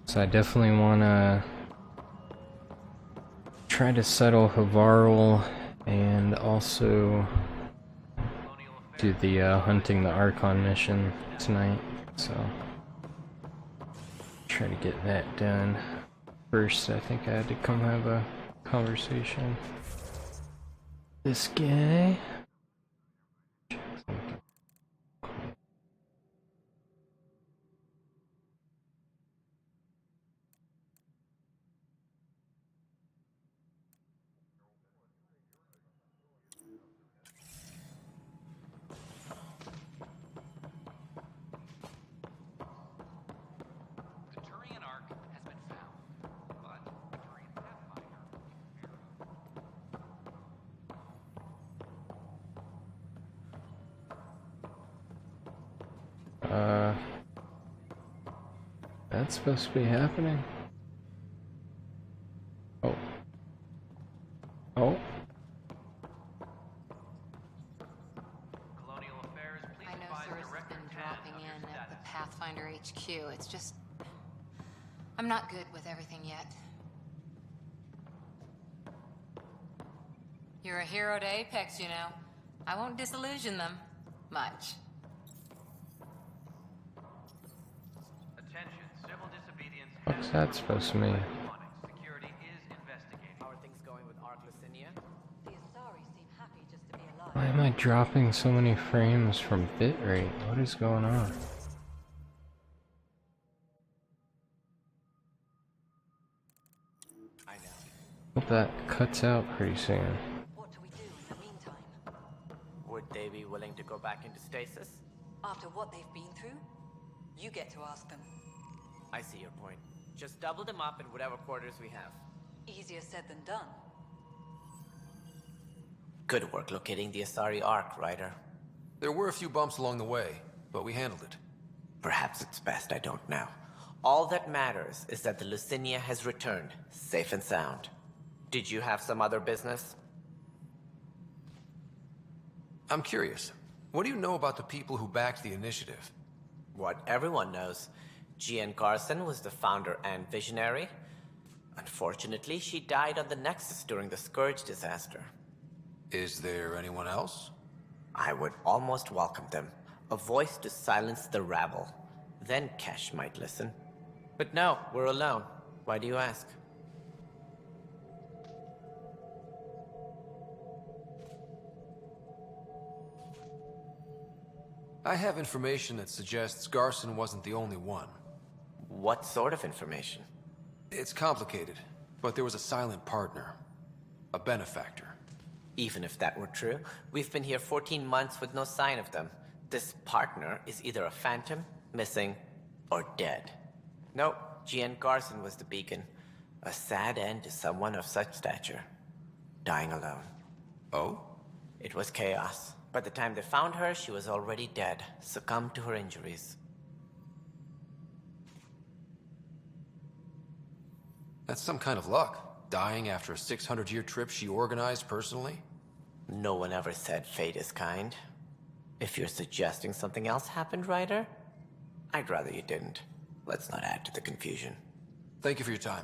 So I definitely want to try to settle Havarl and also do the hunting the Archon mission tonight. So try to get that done. First, I think I had to come have a conversation. This guy. That's supposed to be happening. Oh. Oh. I know Source has been dropping in at the Pathfinder HQ. It's just... I'm not good with everything yet. You're a hero to Apex, you know. I won't disillusion them. Much. What's that supposed to mean? Security is investigating. How are things going with Arc Lucinia? The Asari seem happy just to be alive. Why am I dropping so many frames from bitrate? What is going on? I know. Hope that cuts out pretty soon. What do we do in the meantime? Would they be willing to go back into stasis? After what they've been through, you get to ask them. I see your point. Just double them up in whatever quarters we have. Easier said than done. Good work locating the Asari Arc, Ryder. There were a few bumps along the way, but we handled it. Perhaps it's best I don't know. All that matters is that the Lucinia has returned, safe and sound. Did you have some other business? I'm curious. What do you know about the people who backed the initiative? What everyone knows. Jean Carson was the founder and visionary. Unfortunately, she died on the Nexus during the Scourge disaster. Is there anyone else? I would almost welcome them. A voice to silence the rabble. Then Kesh might listen. But no, we're alone. Why do you ask? I have information that suggests Garson wasn't the only one. What sort of information? It's complicated, but there was a silent partner. A benefactor. Even if that were true, we've been here 14 months with no sign of them. This partner is either a phantom, missing, or dead. Nope, Jean Carson was the beacon. A sad end to someone of such stature. Dying alone. Oh? It was chaos. By the time they found her, she was already dead, succumbed to her injuries. That's some kind of luck. Dying after a 600-year trip she organized personally? No one ever said fate is kind. If you're suggesting something else happened, Ryder, I'd rather you didn't. Let's not add to the confusion. Thank you for your time.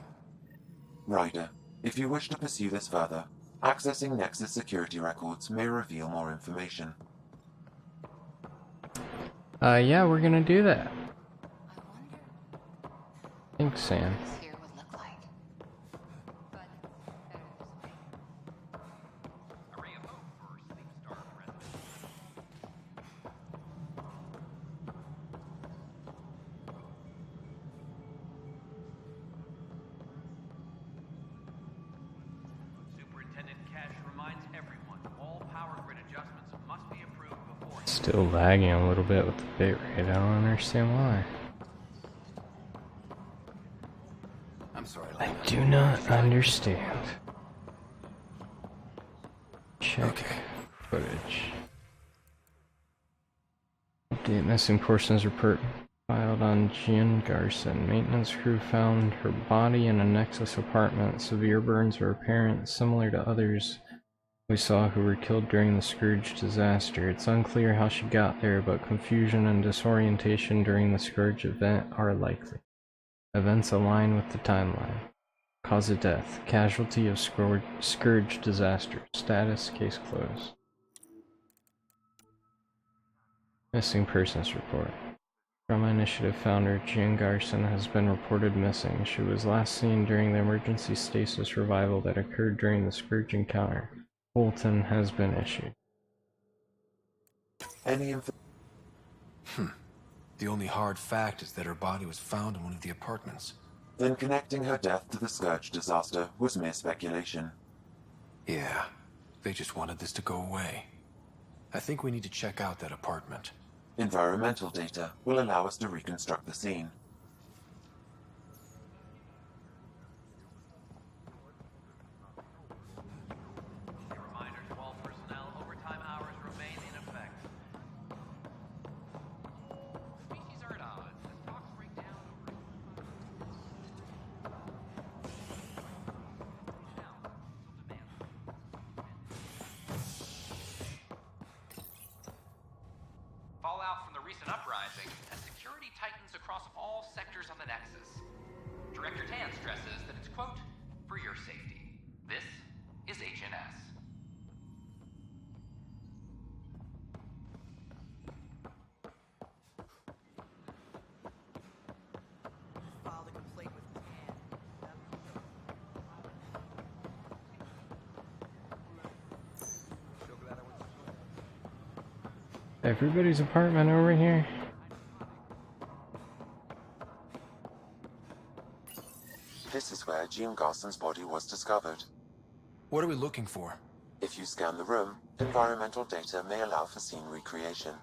Ryder, if you wish to pursue this further, accessing Nexus security records may reveal more information. Yeah, we're gonna do that. I wonder Thanks, Sam. what this here would look like. But better this way. Superintendent Cash reminds everyone all power grid adjustments must be approved before. Still lagging a little bit with the bitrate. I don't understand why. I'm sorry. I do not understand. Check Okay. footage. Update missing persons report filed on Jean Garson. Maintenance crew found her body in a Nexus apartment. Severe burns are apparent, similar to others we saw who were killed during the Scourge disaster. It's unclear how she got there, but confusion and disorientation during the Scourge event are likely. Events align with the timeline. Cause of death. Casualty of Scourge disaster. Status. Case closed. Missing persons report. Drama Initiative founder Jean Garson has been reported missing. She was last seen during the emergency stasis revival that occurred during the Scourge encounter. Bulletin has been issued. Any The only hard fact is that her body was found in one of the apartments. Then connecting her death to the Scourge disaster was mere speculation. Yeah, they just wanted this to go away. I think we need to check out that apartment. Environmental data will allow us to reconstruct the scene. A reminder to all personnel, overtime hours remain in effect. Species are at odds as talks break down over... Fallout from the recent uprising as security tightens across all sectors on the Nexus. Director Tan stresses that it's, quote, for your safety. This is HNS. File the complaint with Tan. Everybody's apartment over here? This is where Jean Garson's body was discovered. What are we looking for? If you scan the room, environmental data may allow for scene recreation.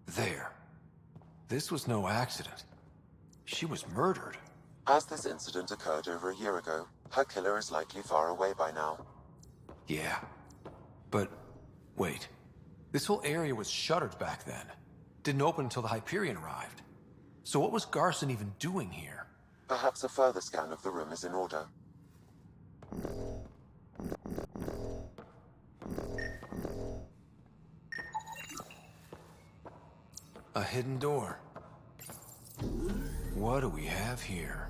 There. This was no accident. She was murdered. As this incident occurred over a year ago, her killer is likely far away by now. Yeah. But, wait. This whole area was shuttered back then. Didn't open until the Hyperion arrived. So what was Garson even doing here? Perhaps a further scan of the room is in order. A hidden door. What do we have here?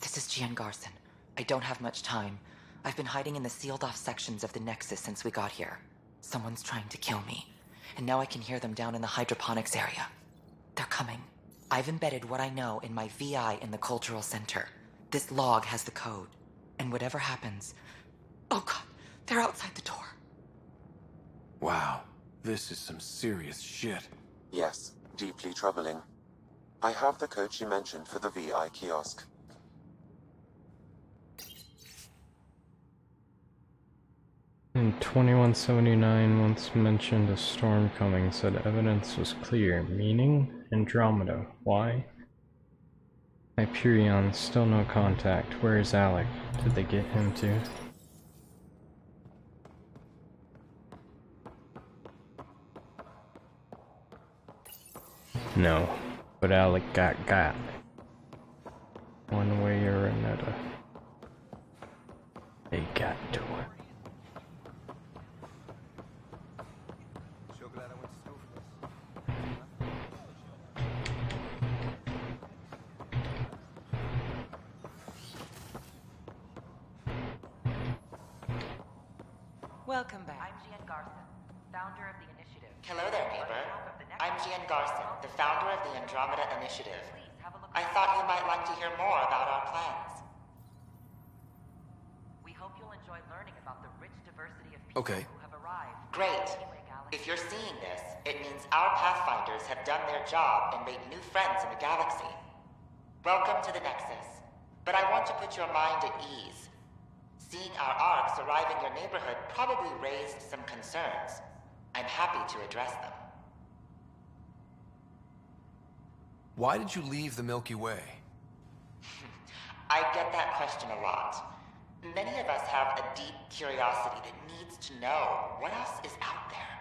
This is Jean Garson. I don't have much time. I've been hiding in the sealed-off sections of the Nexus since we got here. Someone's trying to kill me, and now I can hear them down in the hydroponics area. They're coming. I've embedded what I know in my VI in the Cultural Center. This log has the code, and whatever happens... Oh god, they're outside the door. Wow, this is some serious shit. Yes, deeply troubling. I have the code she mentioned for the VI kiosk. In 2179 once mentioned a storm coming, said evidence was clear. Meaning? Andromeda. Why? Hyperion, still no contact. Where is Alec? Did they get him too? No, but Alec got. One way or another. They got to it. Welcome back. I'm Jean Garson, founder of the initiative. Hello there, neighbor. I'm Jean Garson, the founder of the Andromeda Initiative. I thought you might like to hear more about our plans. We hope you'll enjoy learning about the rich diversity of people Okay. who have arrived. Great. If you're seeing this, it means our Pathfinders have done their job and made new friends in the galaxy. Welcome to the Nexus. But I want to put your mind at ease. Seeing our arcs arrive in your neighborhood probably raised some concerns. I'm happy to address them. Why did you leave the Milky Way? I get that question a lot. Many of us have a deep curiosity that needs to know what else is out there.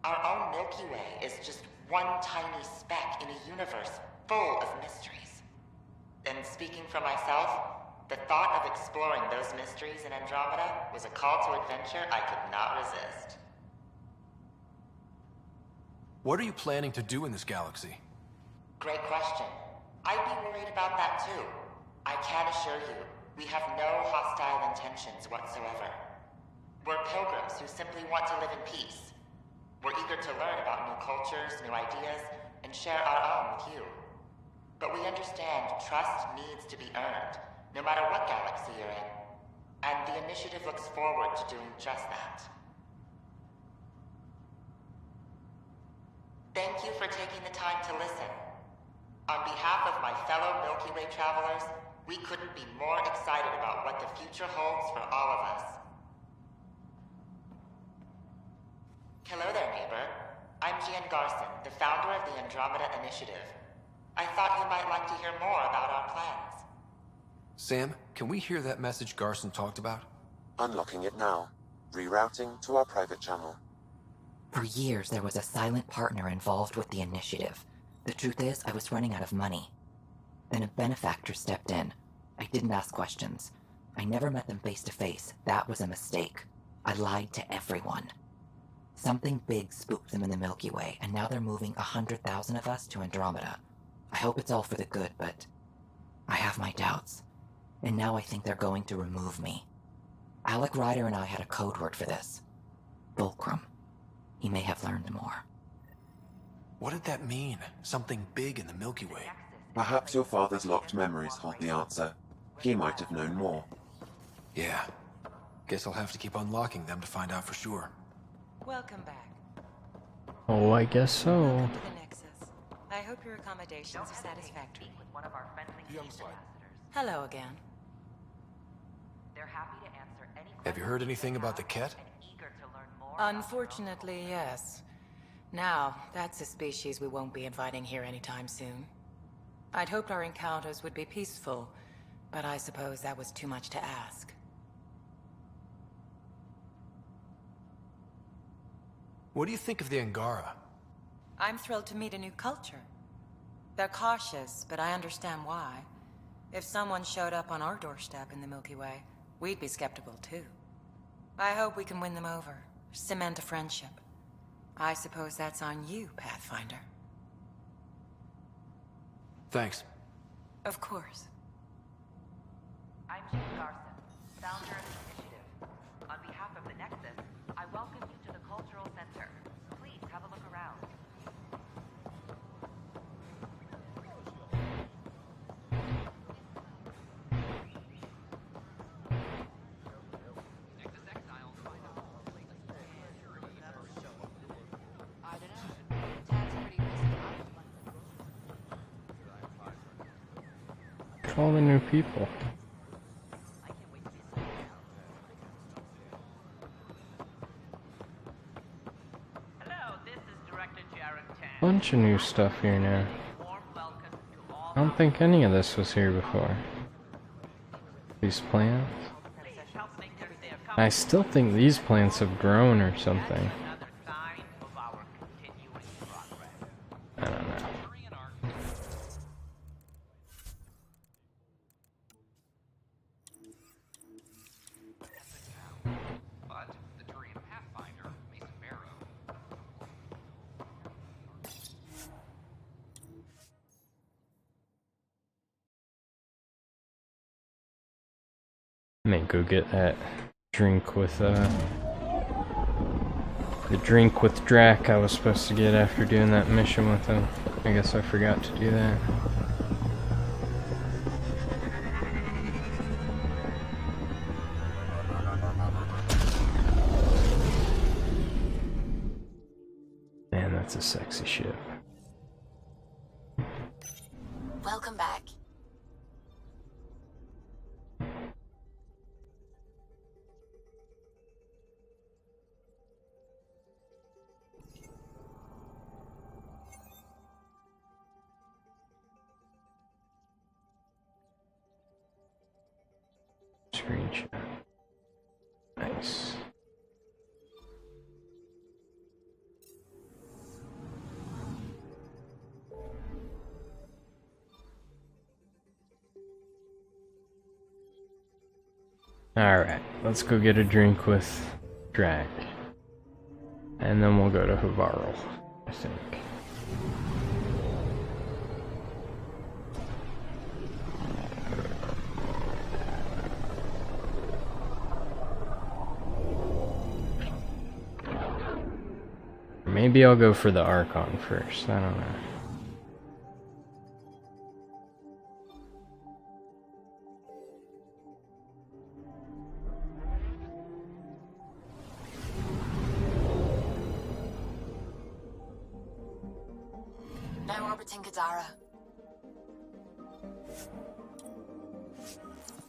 Our own Milky Way is just one tiny speck in a universe full of mysteries. And speaking for myself, the thought of exploring those mysteries in Andromeda was a call to adventure I could not resist. What are you planning to do in this galaxy? Great question. I'd be worried about that too. I can assure you, we have no hostile intentions whatsoever. We're pilgrims who simply want to live in peace. We're eager to learn about new cultures, new ideas, and share our own with you. But we understand trust needs to be earned, no matter what galaxy you're in. And the initiative looks forward to doing just that. Thank you for taking the time to listen. On behalf of my fellow Milky Way travelers, we couldn't be more excited about what the future holds for all of us. Hello there, neighbor. I'm Gian Garson, the founder of the Andromeda Initiative. I thought you might like to hear more about our plans. Sam, can we hear that message Garson talked about? Unlocking it now. Rerouting to our private channel. For years, there was a silent partner involved with the initiative. The truth is, I was running out of money. Then a benefactor stepped in. I didn't ask questions. I never met them face to face. That was a mistake. I lied to everyone. Something big spooked them in the Milky Way, and now they're moving 100,000 of us to Andromeda. I hope it's all for the good, but I have my doubts. And now I think they're going to remove me. Alec Ryder and I had a code word for this. Fulcrum. He may have learned more. What did that mean? Something big in the Milky Way? Perhaps your father's locked memories hold the answer. He might have known more. Yeah. Guess I'll have to keep unlocking them to find out for sure. Welcome back. Oh, I guess so. Welcome to the Nexus. I hope your accommodations are satisfactory. Hello again. Have you heard anything about the Ket? Unfortunately, yes. Now, that's a species we won't be inviting here anytime soon. I'd hoped our encounters would be peaceful, but I suppose that was too much to ask. What do you think of the Angara? I'm thrilled to meet a new culture. They're cautious, but I understand why. If someone showed up on our doorstep in the Milky Way, we'd be skeptical too. I hope we can win them over, cement a friendship. I suppose that's on you, Pathfinder. Thanks. Of course. I'm Jim Garson, founder of the initiative. On behalf of the Nexus, I welcome you to the Cultural Center. Please have a look around. I don't know. Dad's pretty pissed off. All the new people. Bunch of new stuff here now. I don't think any of this was here before. These plants. I still think these plants have grown or something. I don't know. But the Turian Pathfinder, Mason Barrow. I may go get that drink with the drink with Drac I was supposed to get after doing that mission with him. I guess I forgot to do that. Man, that's a sexy ship. Welcome back. chat. Nice. Alright, let's go get a drink with Drag. And then we'll go to Havarl, I think. Maybe I'll go for the Archon first, I don't know. Now orbiting Gadara.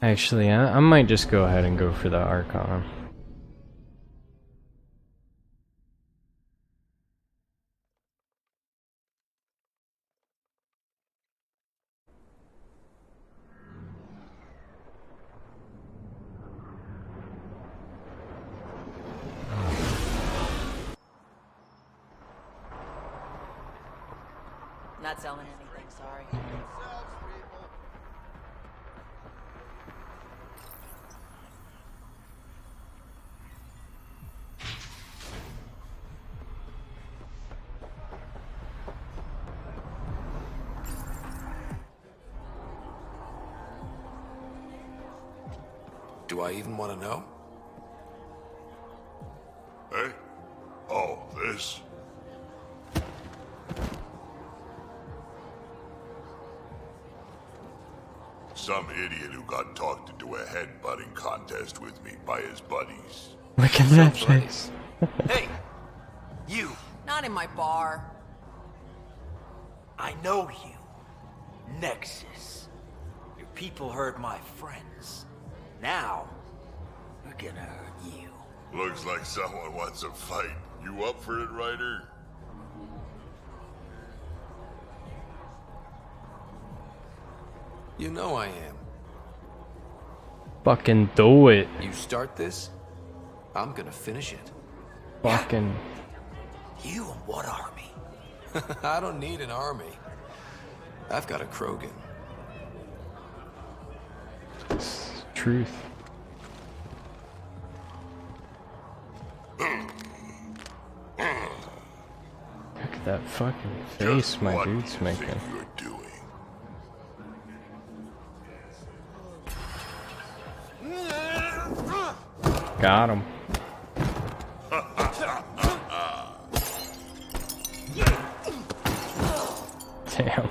Actually, I might just go ahead and go for the Archon. Not selling anything, sorry. Do I even want to know? Hey? Oh, this? Some idiot who got talked into a headbutting contest with me by his buddies. Look at that face. Hey! You! Not in my bar. I know you. Nexus. Your people hurt my friends. Now, we're gonna hurt you. Looks like someone wants a fight. You up for it, Ryder? You know I am. Fucking do it. You start this, I'm gonna finish it. Fucking. You and what army? I don't need an army. I've got a Krogan. Truth. Look at that fucking face Just my what dude's do you think making. you're doing? Got him. Damn.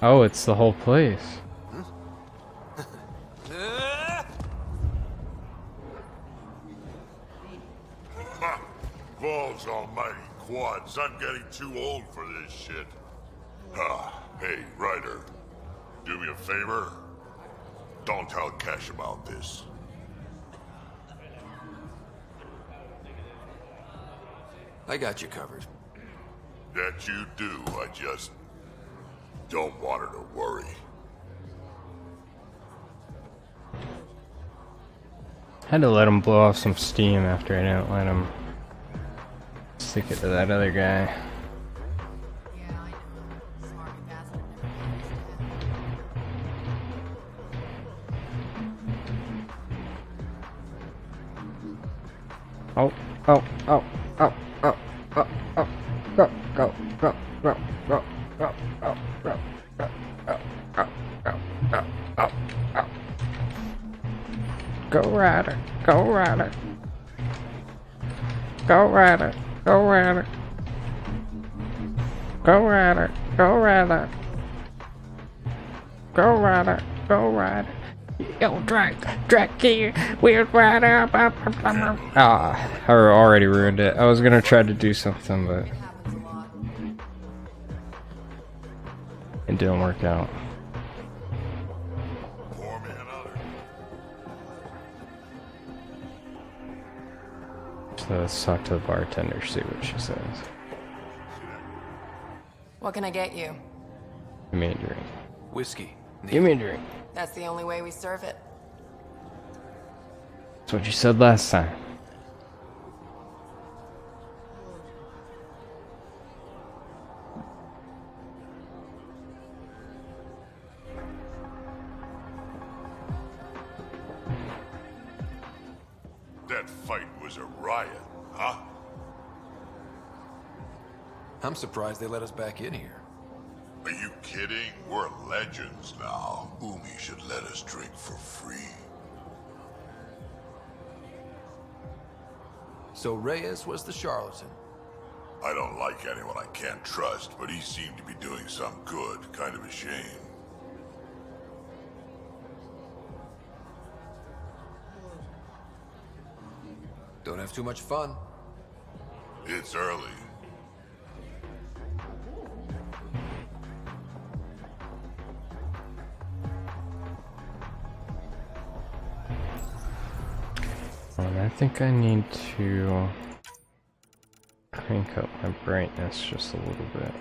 Oh, it's the whole place. Balls almighty quads, I'm getting too old for this shit. Hey, Ryder. Do me a favor. Don't tell Cash about this. I got you covered. That you do, I just don't want her to worry. Had to let him blow off some steam after I didn't let him stick it to that other guy. Yeah, I know. Smart bastard. Oh, oh, oh, oh, oh, oh, oh, go, go, go, go, go, go, go, go, go, go, go, go, go, go, go. Go Ryder, go Ryder. Go Ryder, go Ryder. Go Ryder, go Ryder. Go Ryder, go Ryder. Yo, Drake, weird Ryder. Ah, I already ruined it. I was gonna try to do something, but it didn't work out. Pour me another. So let's talk to the bartender, see what she says. What can I get you? Give me a drink. Whiskey. Give me a drink. That's the only way we serve it. That's what you said last time. That fight was a riot, huh? I'm surprised they let us back in here. Are you kidding? We're legends now. Umi should let us drink for free. So Reyes was the charlatan. I don't like anyone I can't trust, but he seemed to be doing some good. Kind of a shame. Don't have too much fun. It's early. I think I need to crank up my brightness just a little bit.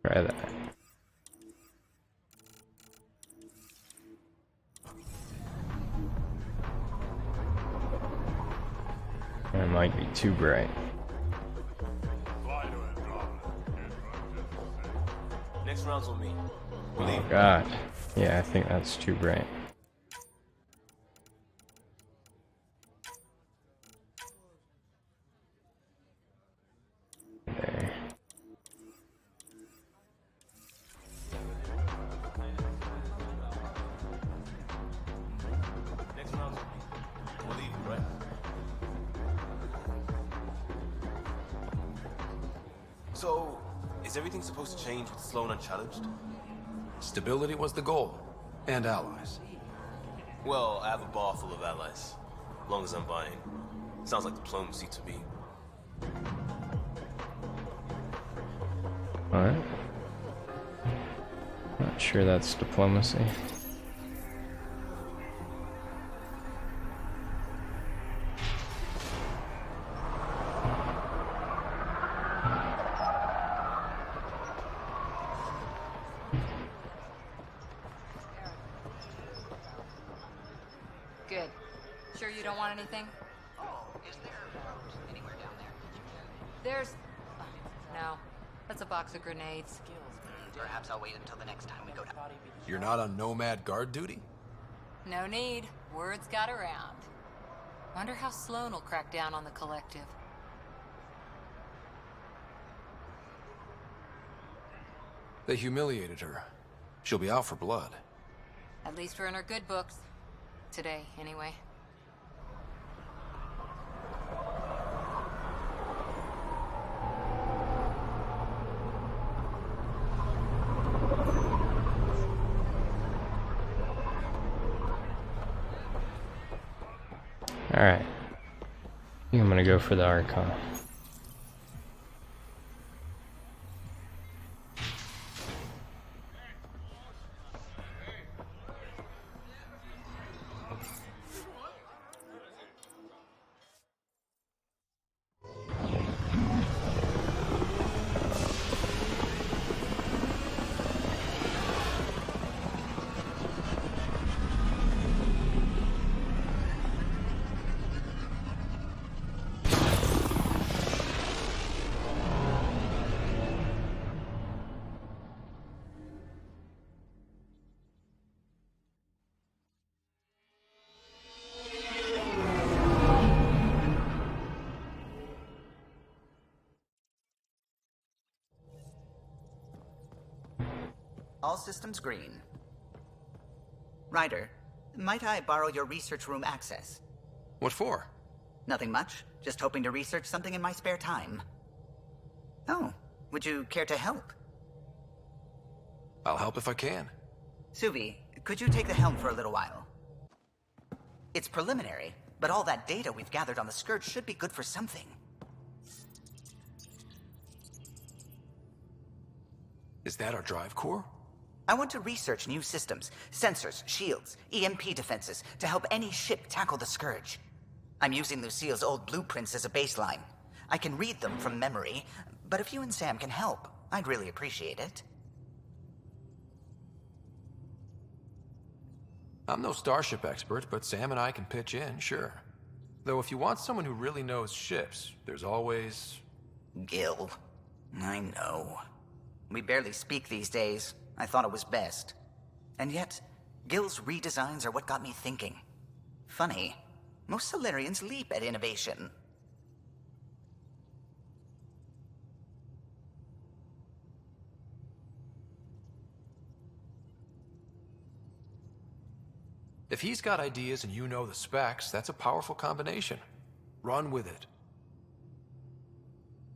Try that. It might be too bright. Next round's on me. Oh god. Yeah, I think that's too bright. There. Next round's on me. We'll leave, right? So, is everything supposed to change with Sloan unchallenged? Stability was the goal. And allies. Well, I have a bar full of allies. As long as I'm buying. Sounds like diplomacy to me. Alright. Not sure that's diplomacy. Good. Sure you don't want anything? Oh, is there anywhere down there? There's... no. That's a box of grenades. Perhaps I'll wait until the next time we go down. You're not on nomad guard duty? No need. Words got around. Wonder how Sloan will crack down on the collective. They humiliated her. She'll be out for blood. At least we're in our good books. Today, anyway. Alright. I think I'm gonna go for the Archon. All systems green. Ryder, might I borrow your research room access? What for? Nothing much. Just hoping to research something in my spare time. Oh, would you care to help? I'll help if I can. Suvi, could you take the helm for a little while? It's preliminary, but all that data we've gathered on the Scourge should be good for something. Is that our drive core? I want to research new systems, sensors, shields, EMP defenses, to help any ship tackle the Scourge. I'm using Lucille's old blueprints as a baseline. I can read them from memory, but if you and Sam can help, I'd really appreciate it. I'm no starship expert, but Sam and I can pitch in, sure. Though if you want someone who really knows ships, there's always... Gil. I know. We barely speak these days. I thought it was best. And yet, Gil's redesigns are what got me thinking. Funny, most Salarians leap at innovation. If he's got ideas and you know the specs, that's a powerful combination. Run with it.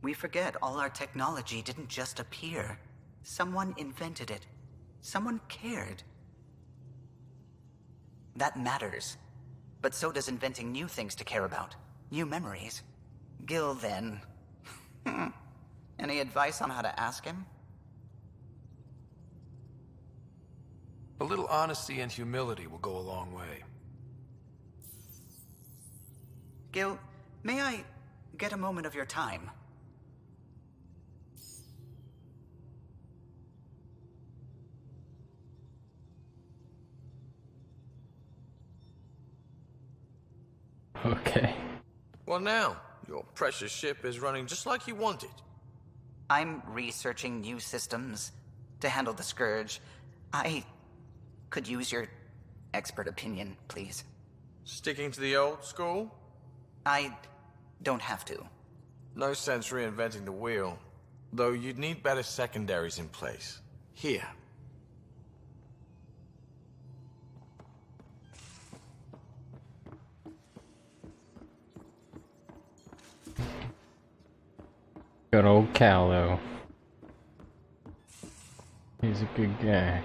We forget all our technology didn't just appear. Someone invented it. Someone cared. That matters. But so does inventing new things to care about. New memories. Gil, then. Any advice on how to ask him? A little honesty and humility will go a long way. Gil, may I get a moment of your time? Okay. Well now, your precious ship is running just like you wanted. I'm researching new systems to handle the Scourge. I could use your expert opinion, please. Sticking to the old school? I don't have to. No sense reinventing the wheel. Though you'd need better secondaries in place. Here. Good old Cal, though. He's a good guy.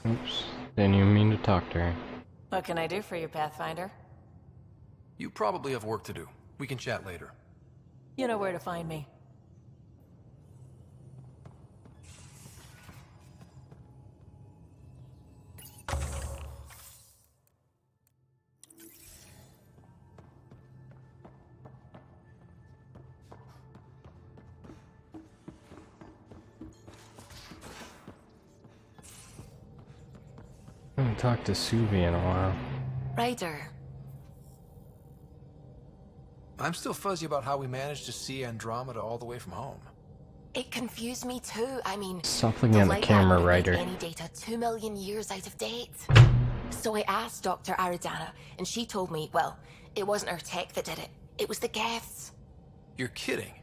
Oops, didn't even mean to talk to her. What can I do for you, Pathfinder? You probably have work to do. We can chat later. You know where to find me. I haven't talked to Suvi in a while. Ryder. I'm still fuzzy about how we managed to see Andromeda all the way from home. It confused me too. I mean, Stop looking at the camera, Ryder. Any data 2 million years out of date. So I asked Dr. Aridana, and she told me, well, it wasn't her tech that did it. It was the Geths. You're kidding.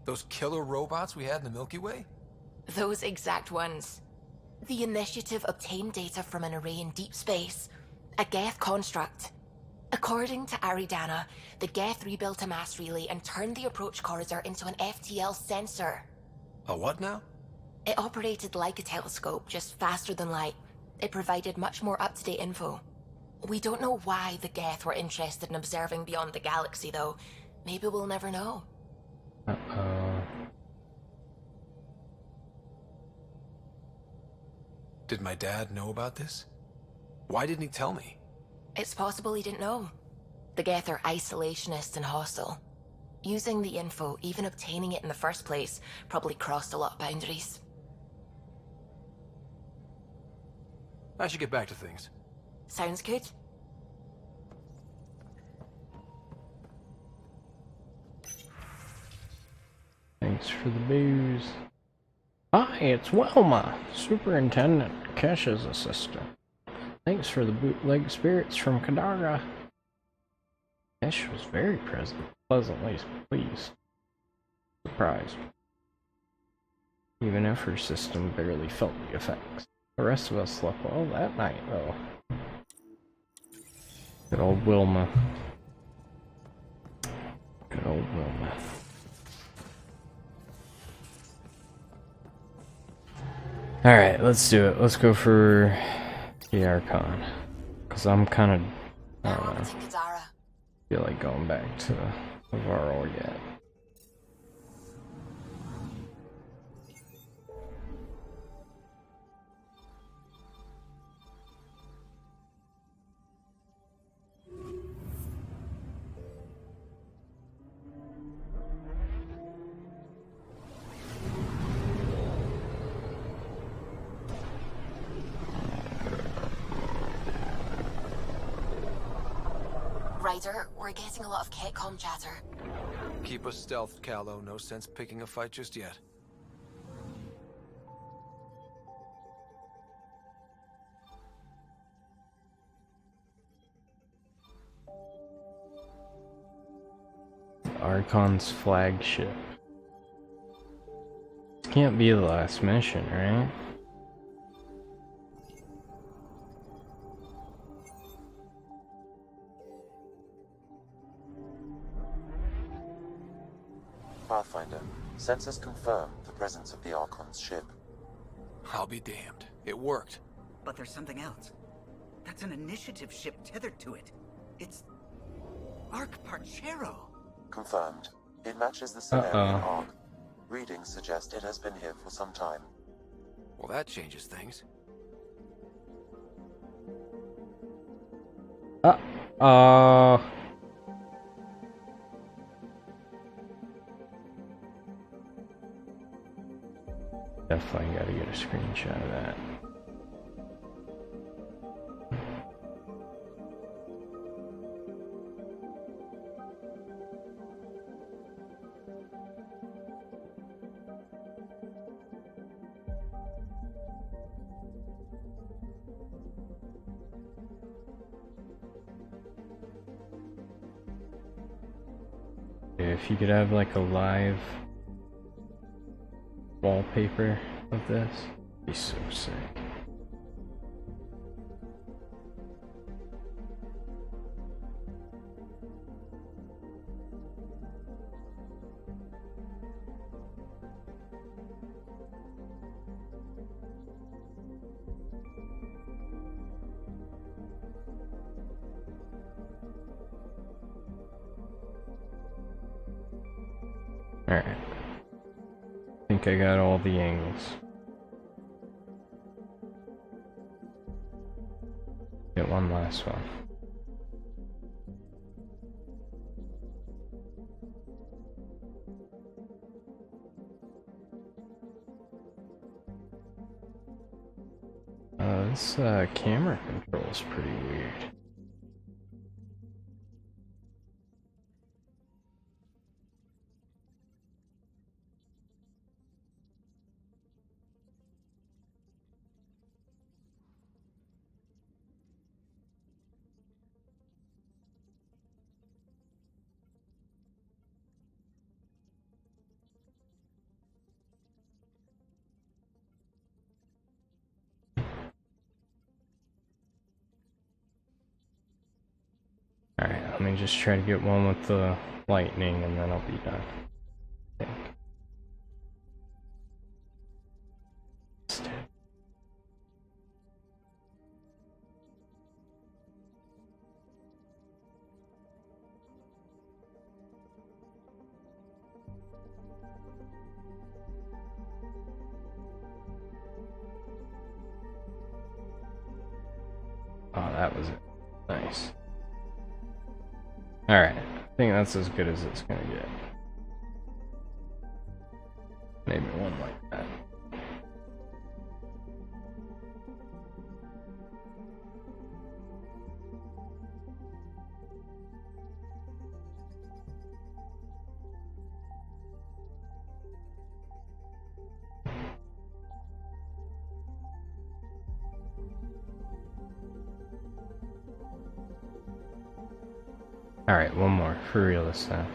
Those killer robots we had in the Milky Way? Those exact ones. The initiative obtained data from an array in deep space, a Geth construct. According to Aridana, the Geth rebuilt a mass relay and turned the approach corridor into an FTL sensor. A what now? It operated like a telescope, just faster than light. It provided much more up-to-date info. We don't know why the Geth were interested in observing beyond the galaxy, though. Maybe we'll never know. Uh-oh. Did my dad know about this? Why didn't he tell me? It's possible he didn't know. The Geth are isolationist and hostile. Using the info, even obtaining it in the first place, probably crossed a lot of boundaries. I should get back to things. Sounds good. Thanks for the booze. Hi, it's Wilma, Superintendent Kesha's assistant. Thanks for the bootleg spirits from Kadara. Kesh was very pleasantly pleased. Surprised. even if her system barely felt the effects. The rest of us slept well that night, though. Good old Wilma. Good old Wilma. Alright, let's do it. Let's go for the Archon. Because I'm kind of, I don't know, feel like going back to Varl yet. Ryder, we're getting a lot of Ketcom chatter. Keep us stealthed, Callow. No sense picking a fight just yet. Archon's flagship. This can't be the last mission, right? Pathfinder, sensors confirm the presence of the Archon's ship. I'll be damned. It worked. But there's something else. That's an initiative ship tethered to it. It's Arc Parchero. Confirmed. It matches the Salarian Arc. Readings suggest it has been here for some time. Well, that changes things. Definitely gotta get a screenshot of that. If you could have like a live wallpaper of this, it'd be so sick. Alright. I think I got all the angles. Get one last one. This camera control is pretty weird. Alright, let me just try to get one with the lightning and then I'll be done. I think. Oh, that was it. Nice. Alright, I think that's as good as it's gonna get. Maybe one like that. Alright, one more, for real this time.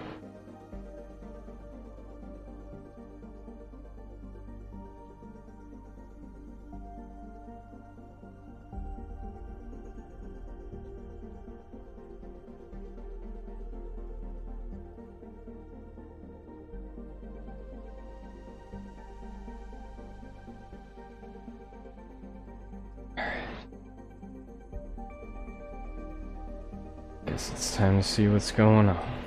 Guess it's time to see what's going on.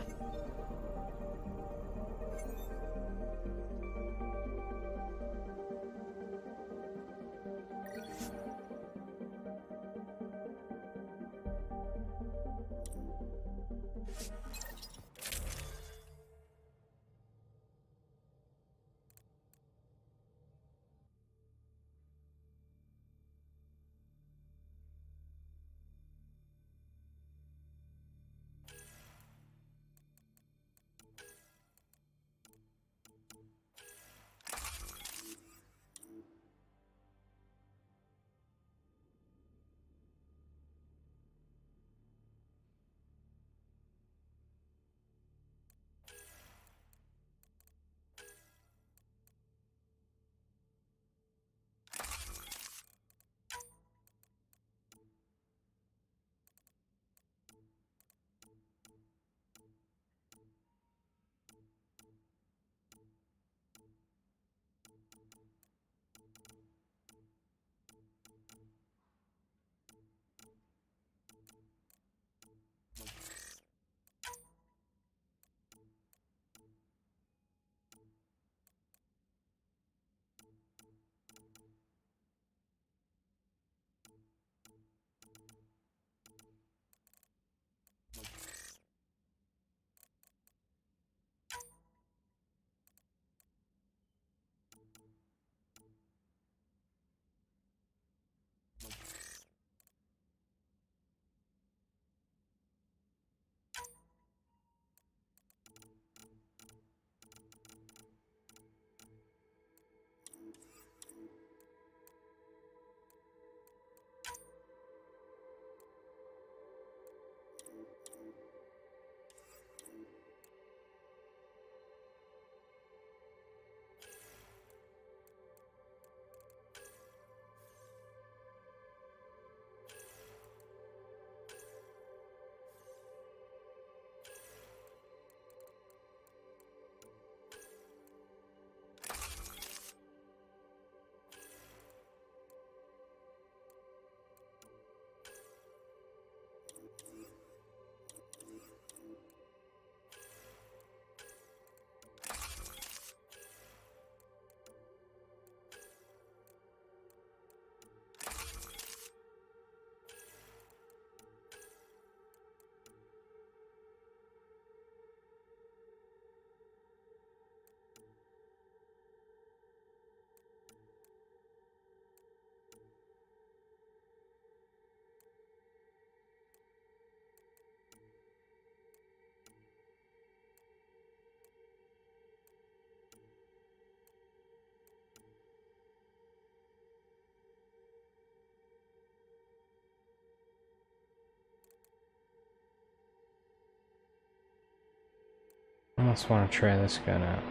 I almost want to try this gun out.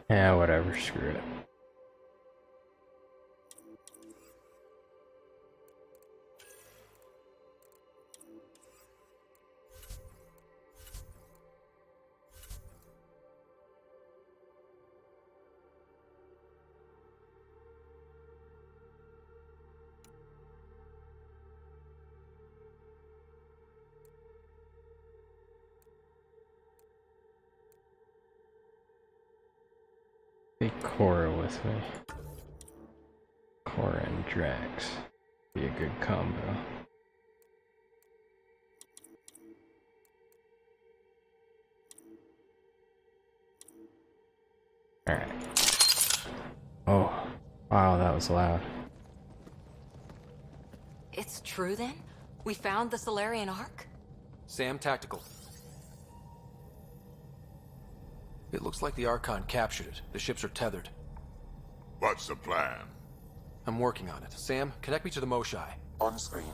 Yeah, whatever, screw it. Take Cora with me. Cora and Drax. Be a good combo. Alright. Oh, wow, that was loud. It's true then? We found the Salarian Ark? Sam, tactical. It looks like the Archon captured it. The ships are tethered. What's the plan? I'm working on it. Sam, connect me to the Moshai. On screen.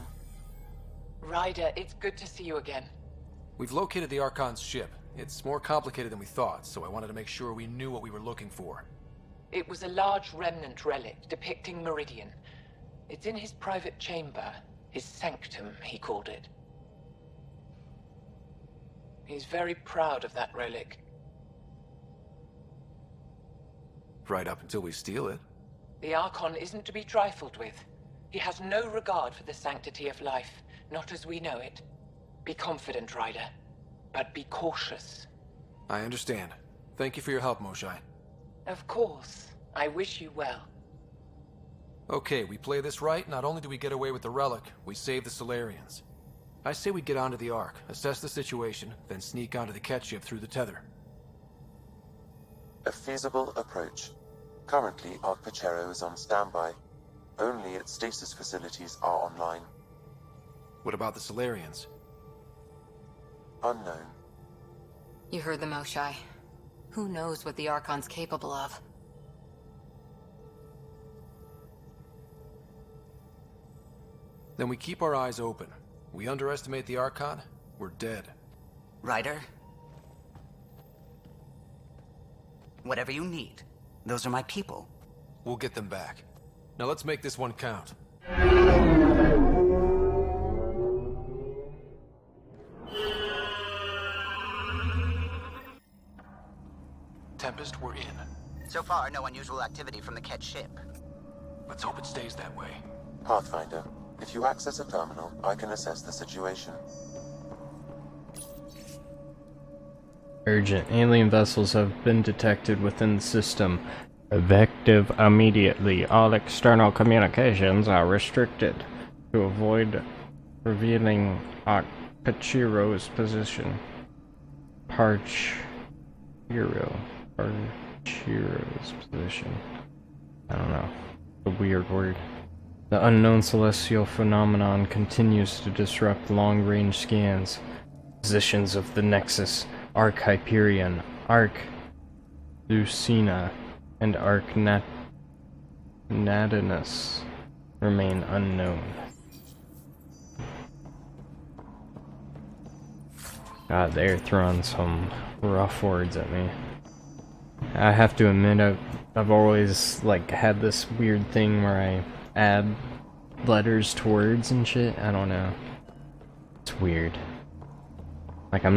Ryder, it's good to see you again. We've located the Archon's ship. It's more complicated than we thought, so I wanted to make sure we knew what we were looking for. It was a large remnant relic depicting Meridian. It's in his private chamber. His sanctum, he called it. He's very proud of that relic. Right up until we steal it. The Archon isn't to be trifled with. He has no regard for the sanctity of life, not as we know it. Be confident, Ryder, but be cautious. I understand. Thank you for your help, Moshai. Of course. I wish you well. Okay, we play this right. Not only do we get away with the relic, we save the Salarians. I say we get onto the Ark, assess the situation, then sneak onto the catch ship through the tether. A feasible approach. Currently, Ark Pachero is on standby. Only its stasis facilities are online. What about the Salarians? Unknown. You heard the Moshai. Who knows what the Archon's capable of? Then we keep our eyes open. We underestimate the Archon, we're dead. Ryder? Whatever you need. Those are my people. We'll get them back. Now let's make this one count. Tempest, we're in. So far, no unusual activity from the Ketch ship. Let's hope it stays that way. Pathfinder, if you access a terminal, I can assess the situation. Urgent. Alien vessels have been detected within the system. Effective immediately. All external communications are restricted to avoid revealing Pachiro's position. Pachiro's position. I don't know. A weird word. The unknown celestial phenomenon continues to disrupt long-range scans. Positions of the Nexus, Arc Hyperion, Arc Lucina, and Arc Nadinus remain unknown. God, they're throwing some rough words at me. I have to admit, I've always like had this weird thing where I add letters to words and shit. I don't know. It's weird. Like I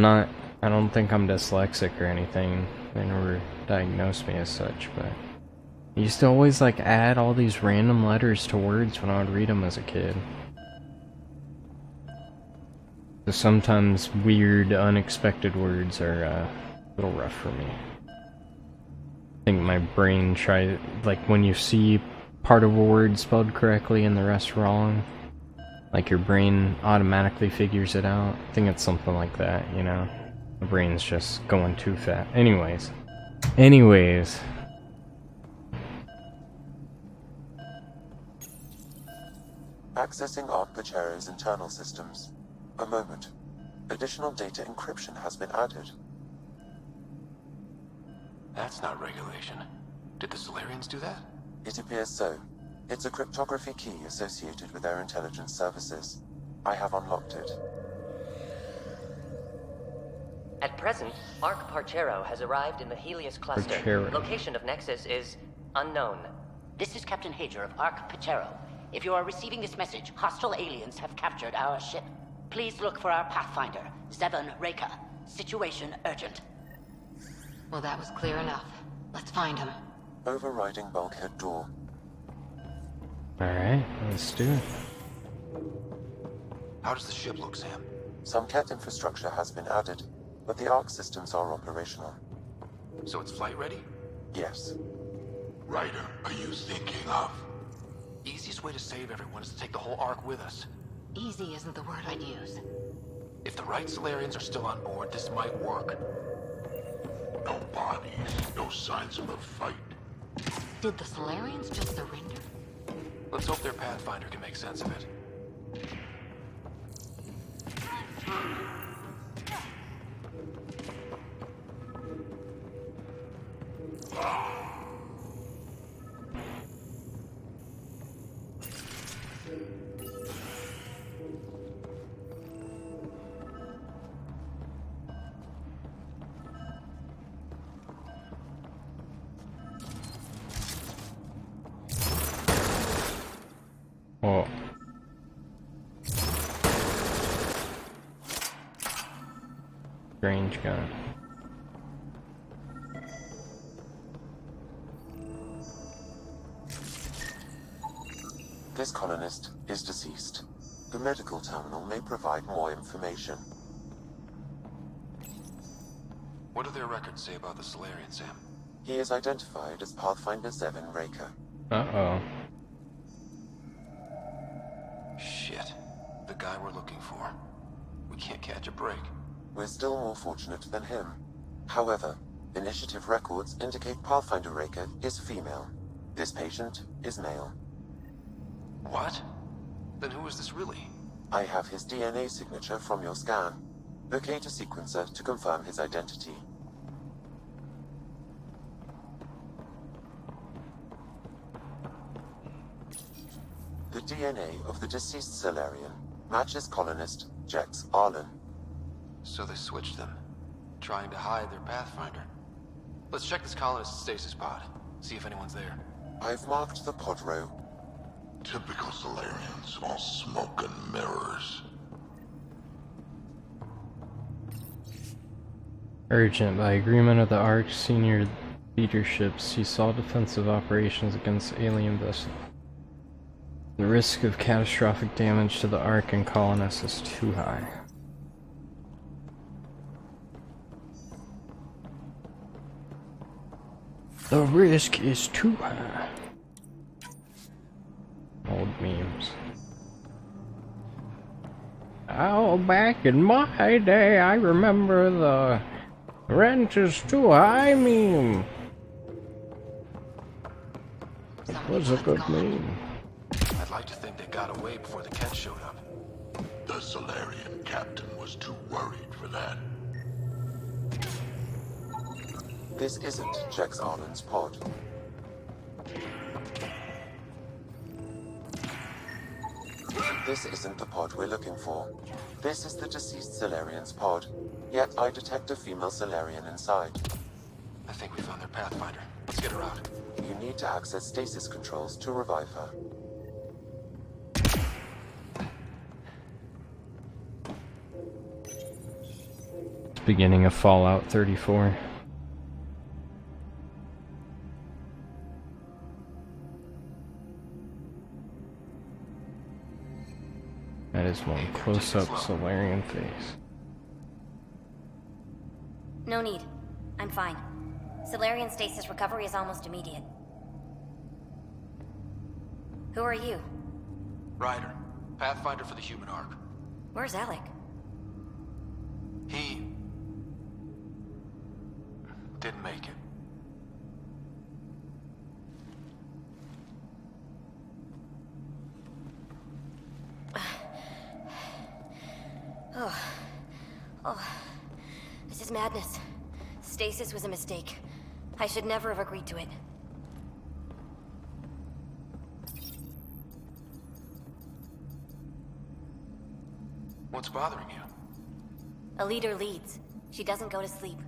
don't think I'm dyslexic or anything. They never diagnosed me as such, but I used to always like add all these random letters to words when I would read them as a kid. So sometimes weird, unexpected words are a little rough for me. I think my brain tries, like when you see part of a word spelled correctly and the rest wrong, like your brain automatically figures it out. I think it's something like that, you know? The brain's just going too fast. Anyways. Accessing Ark Pachero's internal systems. A moment. Additional data encryption has been added. That's not regulation. Did the Salarians do that? It appears so. It's a cryptography key associated with their intelligence services. I have unlocked it. At present, Ark Pachero has arrived in the Helios cluster. Pachero. Location of Nexus is unknown. This is Captain Hager of Ark Pachero. If you are receiving this message, hostile aliens have captured our ship. Please look for our Pathfinder, Zevon Reka. Situation urgent. Well, that was clear enough. Let's find him. Overriding bulkhead door. Alright, let's do it. How does the ship look, Sam? Some CAT infrastructure has been added, but the Ark systems are operational. So it's flight ready? Yes. Ryder, are you thinking of? Easiest way to save everyone is to take the whole Ark with us. Easy isn't the word I'd use. If the right Salarians are still on board, this might work. No bodies, no signs of a fight. Did the Salarians just surrender? Let's hope their Pathfinder can make sense of it. Oh. Strange gun. This colonist is deceased. The medical terminal may provide more information. What do their records say about the Salarian, Sam? He is identified as Pathfinder 7 Raker. Uh-oh. Shit. The guy we're looking for. We can't catch a break. We're still more fortunate than him. However, initiative records indicate Pathfinder Raker is female. This patient is male. What? Then who is this really? I have his DNA signature from your scan. Locate a sequencer to confirm his identity. The DNA of the deceased Salarian matches colonist Jex Arlen. So they switched them, trying to hide their Pathfinder. Let's check this colonist's stasis pod, see if anyone's there. I've marked the pod row. Typical Salarians, all smoke and mirrors. Urgent. By agreement of the Arch senior leadership, cease all defensive operations against alien vessels. The risk of catastrophic damage to the Ark and colonists is too high. The risk is too high. Old memes. Oh, back in my day, I remember the rent is too high meme. It was a good meme. I'd like to think they got away before the Ket showed up. The Salarian captain was too worried for that. This isn't Jex Arlen's pod. This isn't the pod we're looking for. This is the deceased Salarian's pod. Yet I detect a female Salarian inside. I think we found their Pathfinder. Let's get her out. You need to access stasis controls to revive her. Beginning of Fallout 34. That is one close-up Salarian face. No need. I'm fine. Salarian stasis recovery is almost immediate. Who are you? Ryder, Pathfinder for the human Ark. Where's Alec? He didn't make it. Oh, this is madness. Stasis was a mistake. I should never have agreed to it. What's bothering you? A leader leads. She doesn't go to sleep.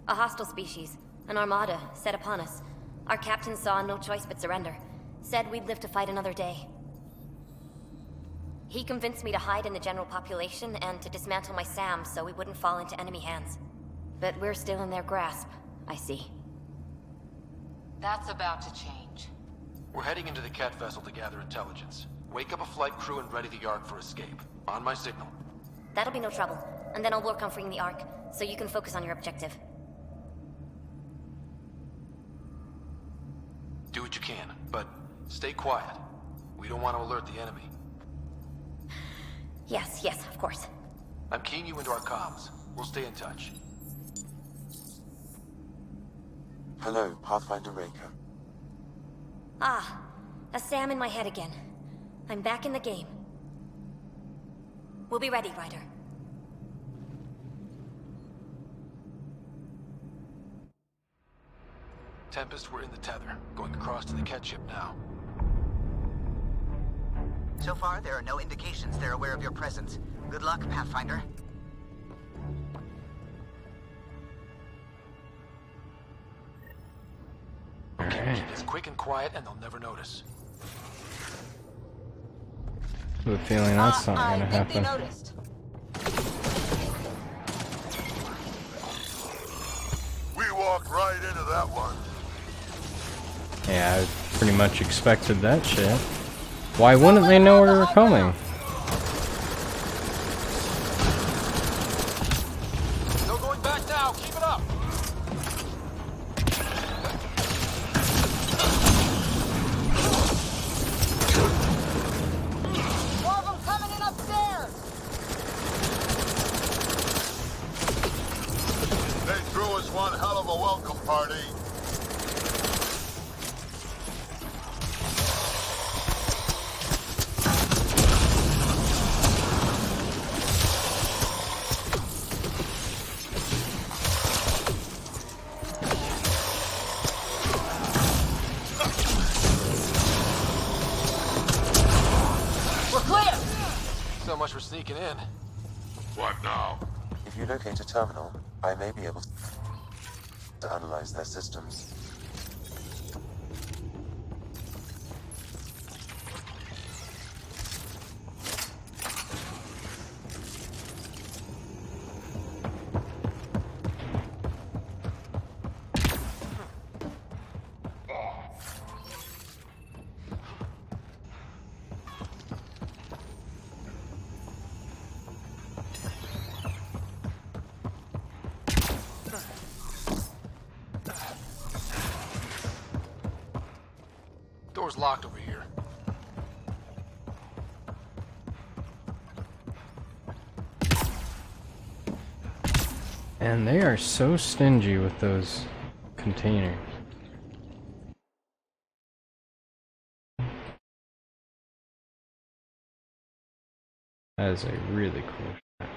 A hostile species, an armada, set upon us. Our captain saw no choice but surrender. Said we'd live to fight another day. He convinced me to hide in the general population and to dismantle my SAM so we wouldn't fall into enemy hands. But we're still in their grasp, I see. That's about to change. We're heading into the Ket vessel to gather intelligence. Wake up a flight crew and ready the Ark for escape. On my signal. That'll be no trouble. And then I'll work on freeing the Ark, so you can focus on your objective. Do what you can, but stay quiet. We don't want to alert the enemy. Yes, of course. I'm keying you into our comms. We'll stay in touch. Hello, Pathfinder Raker. Ah, a SAM in my head again. I'm back in the game. We'll be ready, Ryder. Tempest, we're in the tether. Going across to the Ket ship now. So far, there are no indications they're aware of your presence. Good luck, Pathfinder. Okay, keep this quick and quiet and they'll never notice. I have a feeling that's not gonna happen. We walked right into that one. Yeah, I pretty much expected that shit. Why wouldn't they know we were coming? No going back now. Keep it up. More of them coming in upstairs. They threw us one hell of a welcome party. So much for sneaking in. What now? If you locate a terminal, I may be able to analyze their systems. Door's locked over here. And they are so stingy with those containers. That is a really cool shot.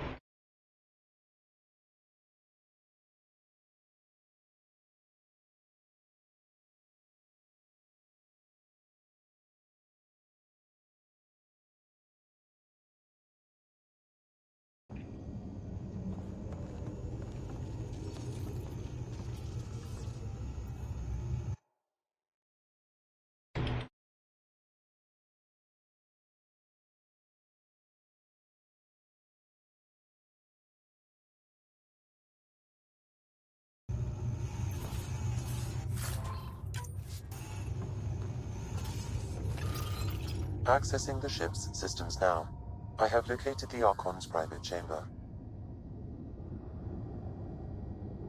Accessing the ship's systems now. I have located the Archon's private chamber.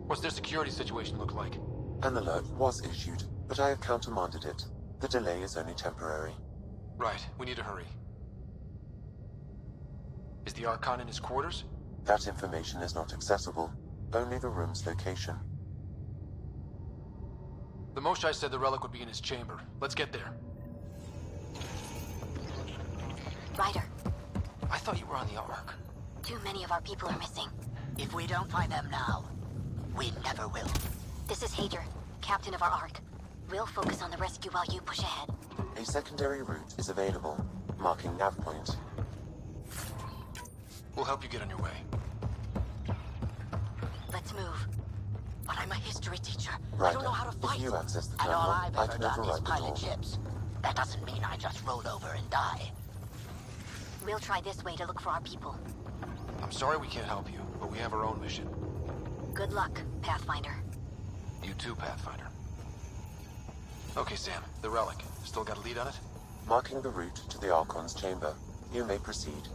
What's their security situation look like? An alert was issued, but I have countermanded it. The delay is only temporary. Right, we need to hurry. Is the Archon in his quarters? That information is not accessible. Only the room's location. The Moshai said the relic would be in his chamber. Let's get there. Ryder, I thought you were on the Ark. too many of our people are missing. If we don't find them now, we never will. This is Hager, captain of our Ark. We'll focus on the rescue while you push ahead. A secondary route is available, marking nav point. We'll help you get on your way. Let's move. But I'm a history teacher. I Ryder, don't know how to fight. if you access the And terminal, all I've I ever can done is override the pilot door. ships. That doesn't mean I just roll over and die. We'll try this way to look for our people. I'm sorry we can't help you, but we have our own mission. Good luck, Pathfinder. You too, Pathfinder. Okay, Sam, the relic. Still got a lead on it? Marking the route to the Archon's chamber. You may proceed.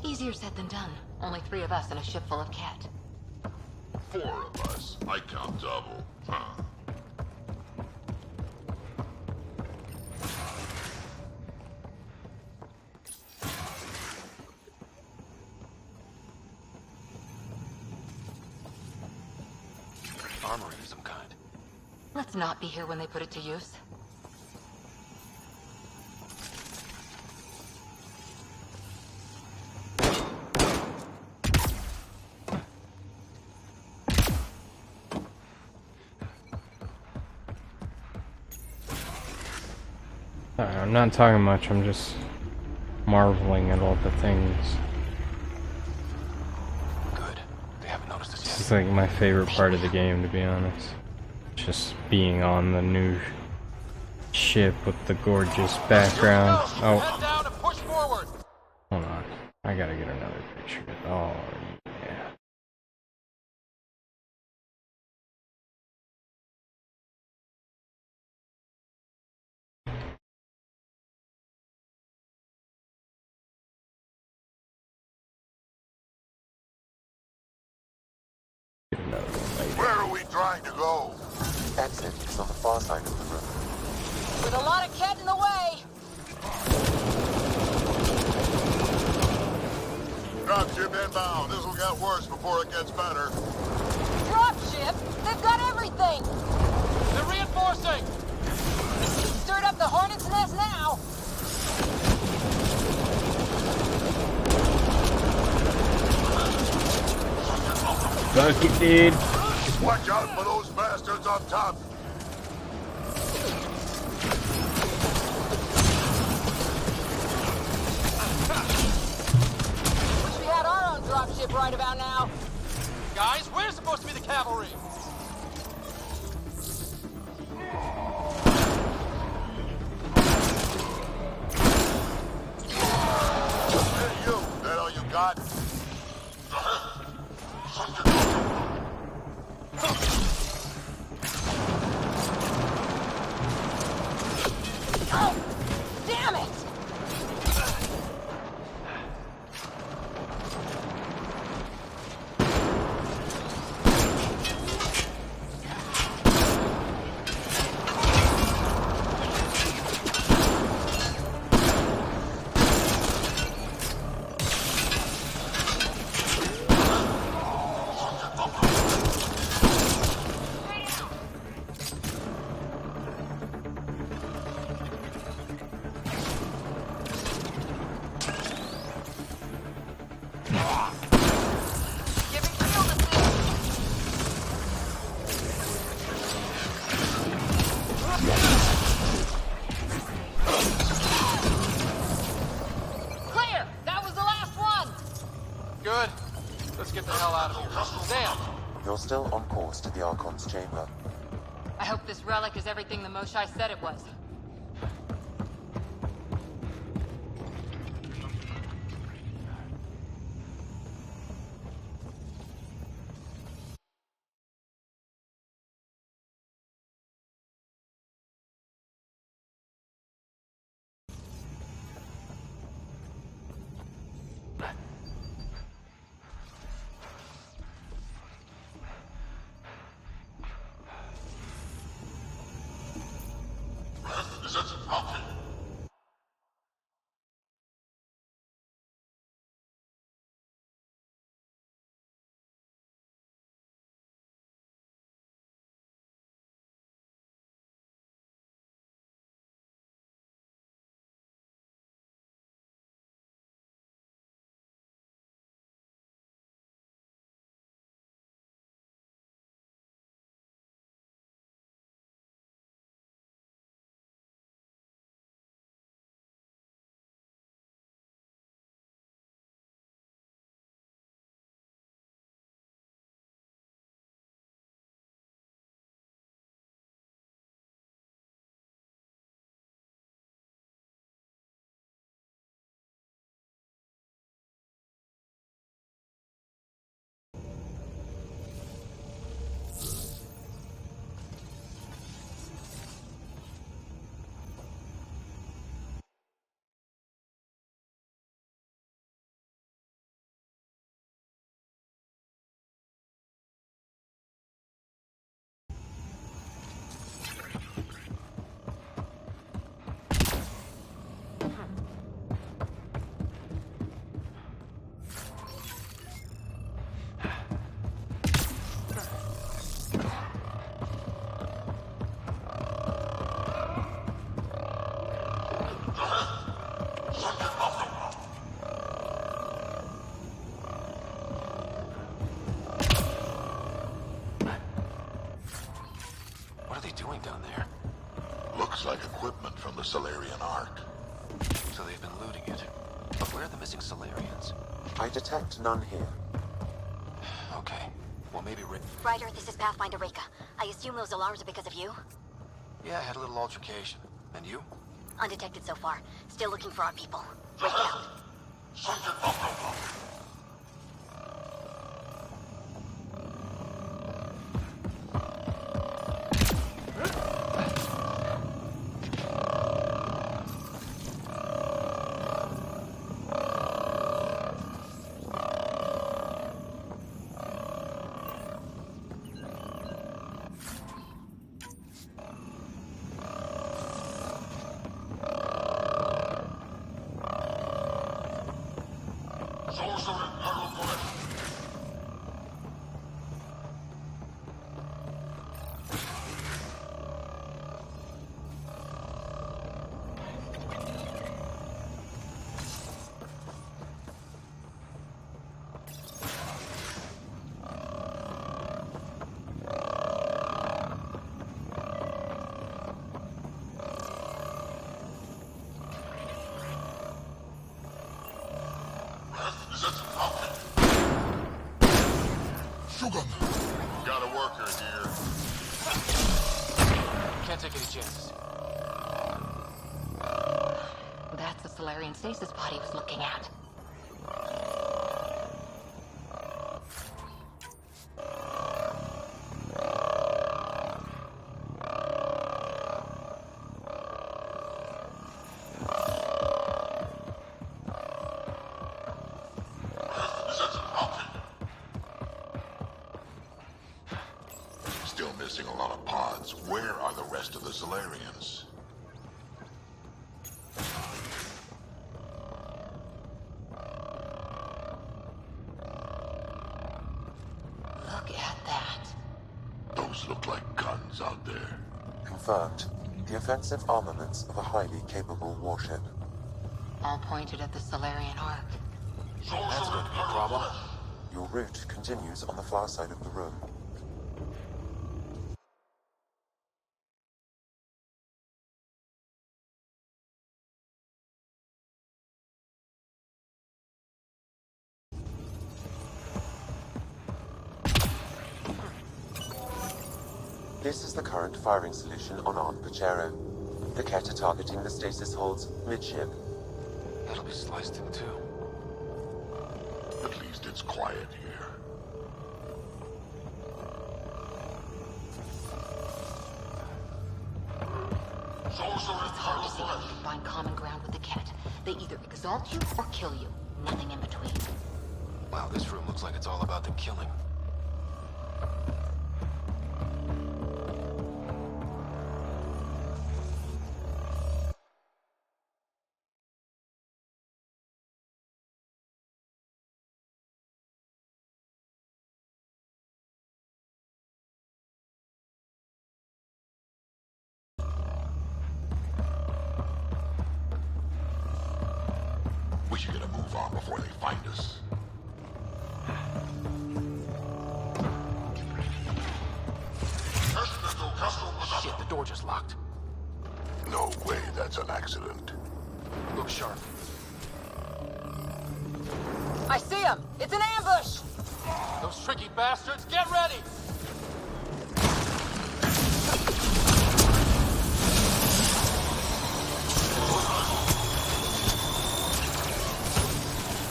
Easier said than done. Only 3 of us and a ship full of cat. 4 of us. I count double. Huh. Armory of some kind. Let's not be here when they put it to use. I'm not talking much, I'm just marveling at all the things. Good. They haven't noticed us yet. This is like my favorite part of the game, to be honest. Just being on the new ship with the gorgeous background. Head Oh, down and push forward. I gotta get another picture. Oh, yeah. Get another one later. Where are we trying to go? Exit is on the far side of the room. With a lot of cat in the way. Dropship inbound. This will get worse before it gets better. Dropship? They've got everything. They're reinforcing. Stirred up the hornet's nest now. Fuck it, dude. Watch out for those bastards up top. Wish we had our own dropship right about now. Guys, we're supposed to be the cavalry. Hey, you. That all you got? Oh, damn it! Clear! That was the last one! Good. Let's get the hell out of here. Sam! You're still on course to the Archon's chamber. I hope this relic is everything the Moshai said it was. doing down there? Looks like equipment from the Salarian Ark. So they've been looting it. But where are the missing Salarians? I detect none here. Okay. Well, maybe Ryder, this is Pathfinder Reka. I assume those alarms are because of you? Yeah, I had a little altercation. And you? Undetected so far. Still looking for our people. Reka out. Got a worker here. Can't take any chances. That's the Salarian stasis pod he was looking at. Still missing a lot of pods. Where are the rest of the Salarians? Look at that. Those look like guns out there. Confirmed. The offensive armaments of a highly capable warship. All pointed at the Salarian Ark. That's going to be a problem. Your route continues on the far side of the room. This is the current firing solution on Archon. The Ket are targeting the stasis holds midship. That'll be sliced in two. At least it's quiet here. It's hard to see how you can find common ground with the Ket. They either exalt you or kill you. Nothing in between. Wow, this room looks like it's all about the killing. We should get a move on before they find us. Shit, the door just locked. No way that's an accident. Look sharp. I see him! It's an ambush! Those tricky bastards, get ready!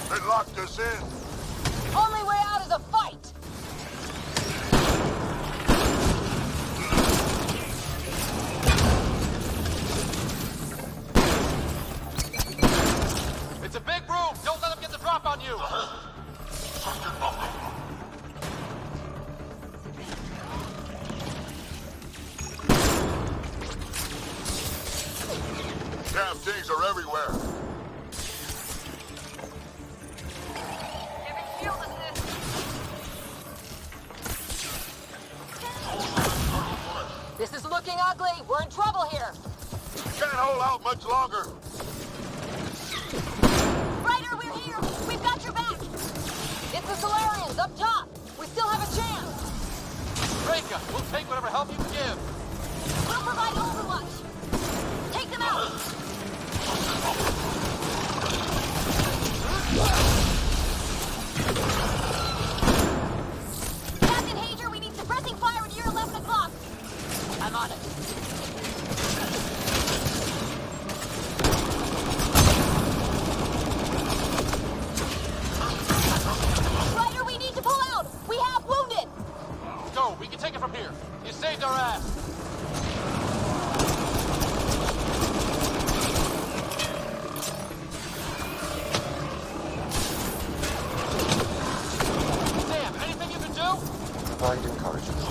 They locked us in. Only way out is a fight! It's a big room! Don't let them get the drop on you! Damn things are everywhere. This is looking ugly. We're in trouble here. Can't hold out much longer. Ryder, we're here. We've got your back. It's the Salarians up top. We still have a chance. Reka, we'll take whatever help you can give. We'll provide overwatch. Take them out. Captain Hager, we need suppressing fire at your 11 o'clock. I'm on it. our ass! Sam, anything you can do? Provide encouragement.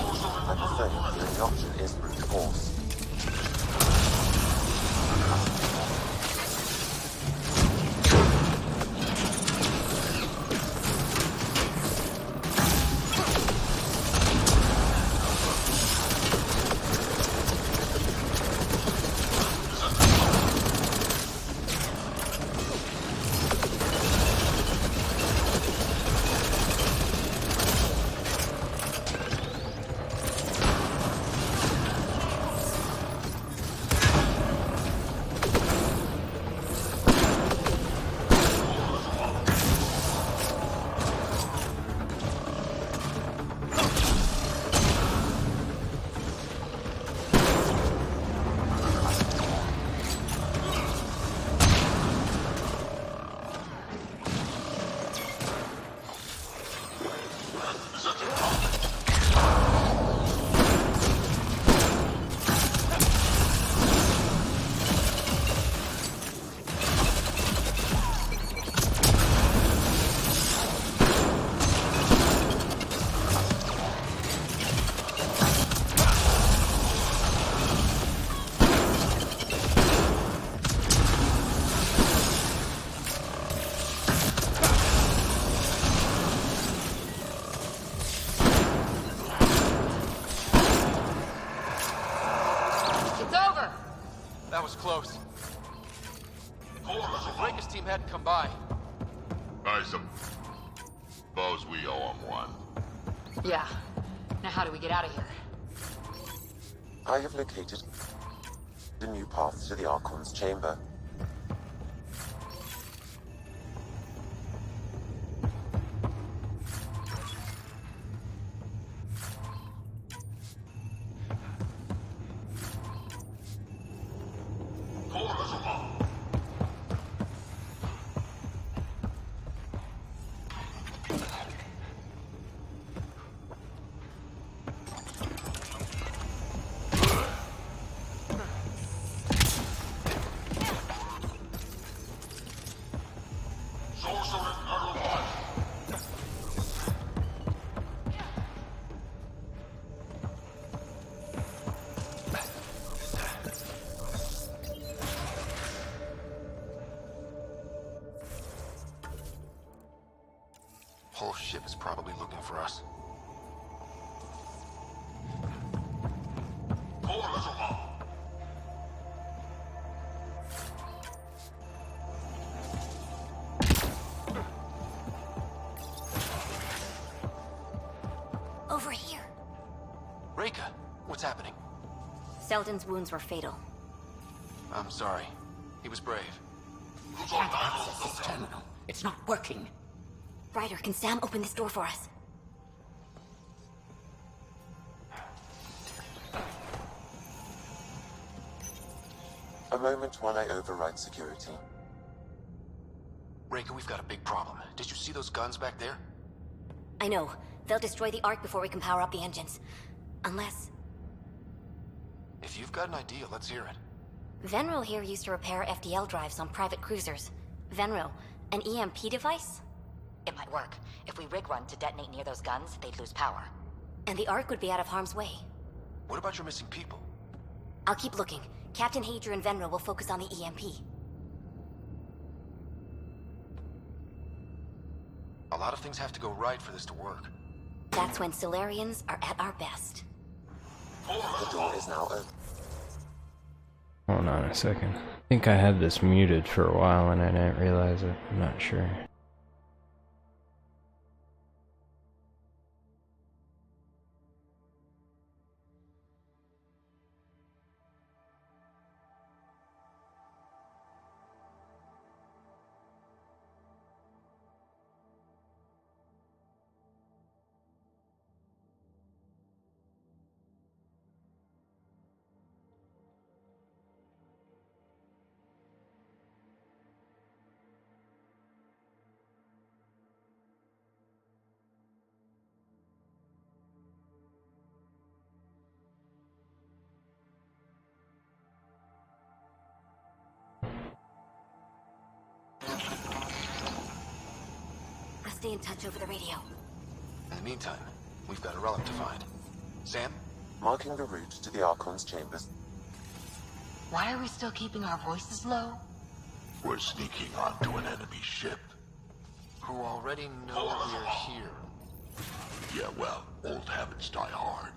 I'm afraid the only option is brute force. That was close. Rika's team hadn't come by. I suppose we owe him one. Yeah. Now how do we get out of here? I have located the new path to the Archon's chamber. Whole ship is probably looking for us. Over here. Rika, what's happening? Selden's wounds were fatal. I'm sorry. He was brave. I can't access this terminal. It's not working. Ryder, can Sam open this door for us? A moment while I override security. Rika, we've got a big problem. Did you see those guns back there? I know. They'll destroy the Ark before we can power up the engines. Unless... If you've got an idea, let's hear it. Venro here used to repair FDL drives on private cruisers. Venro, an EMP device? It might work. If we rig one to detonate near those guns, they'd lose power. And the Ark would be out of harm's way. What about your missing people? I'll keep looking. Captain Hadrian and Venro will focus on the EMP. A lot of things have to go right for this to work. That's when Salarians are at our best. The door is now open. Hold on a second. I think I had this muted for a while and I didn't realize it. I'm not sure. stay in touch over the radio. In the meantime, we've got a relic to find. Sam? Marking the route to the Archon's chambers. Why are we still keeping our voices low? We're sneaking onto an enemy ship. Who already know we're here. Yeah, well, old habits die hard.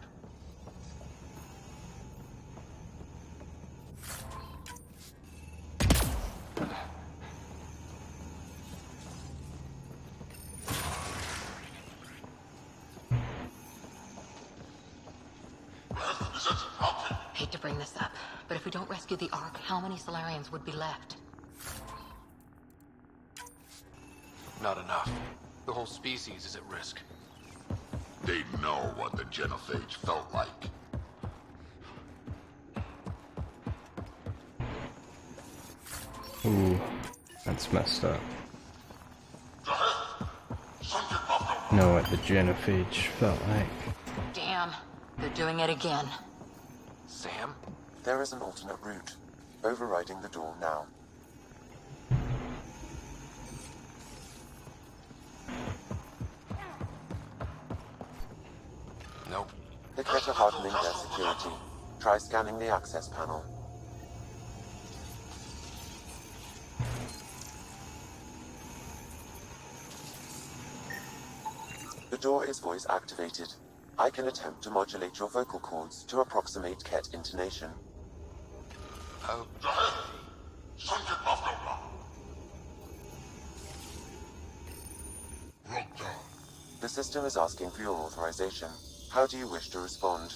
Hate to bring this up, but if we don't rescue the Ark, how many Salarians would be left? Not enough. The whole species is at risk. They know what the genophage felt like. Ooh, that's messed up. Know what the genophage felt like. Damn, they're doing it again. Sam? There is an alternate route. Overriding the door now. Nope. The Kett are hardening their security. Try scanning the access panel. The door is voice activated. I can attempt to modulate your vocal cords to approximate Kett intonation. Oh. The system is asking for your authorization. How do you wish to respond?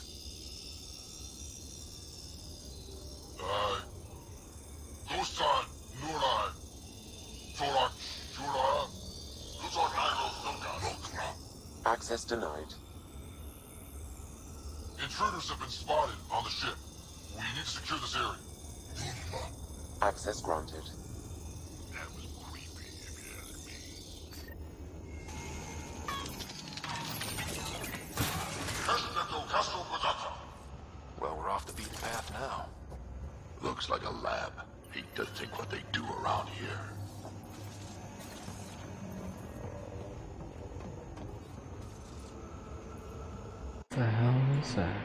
Access denied. Intruders have been spotted on the ship. We need to secure this area. Access granted. That was creepy, if you ask me. Well, we're off the beaten path now. Looks like a lab. Hate to think what they do around here. What the hell is that?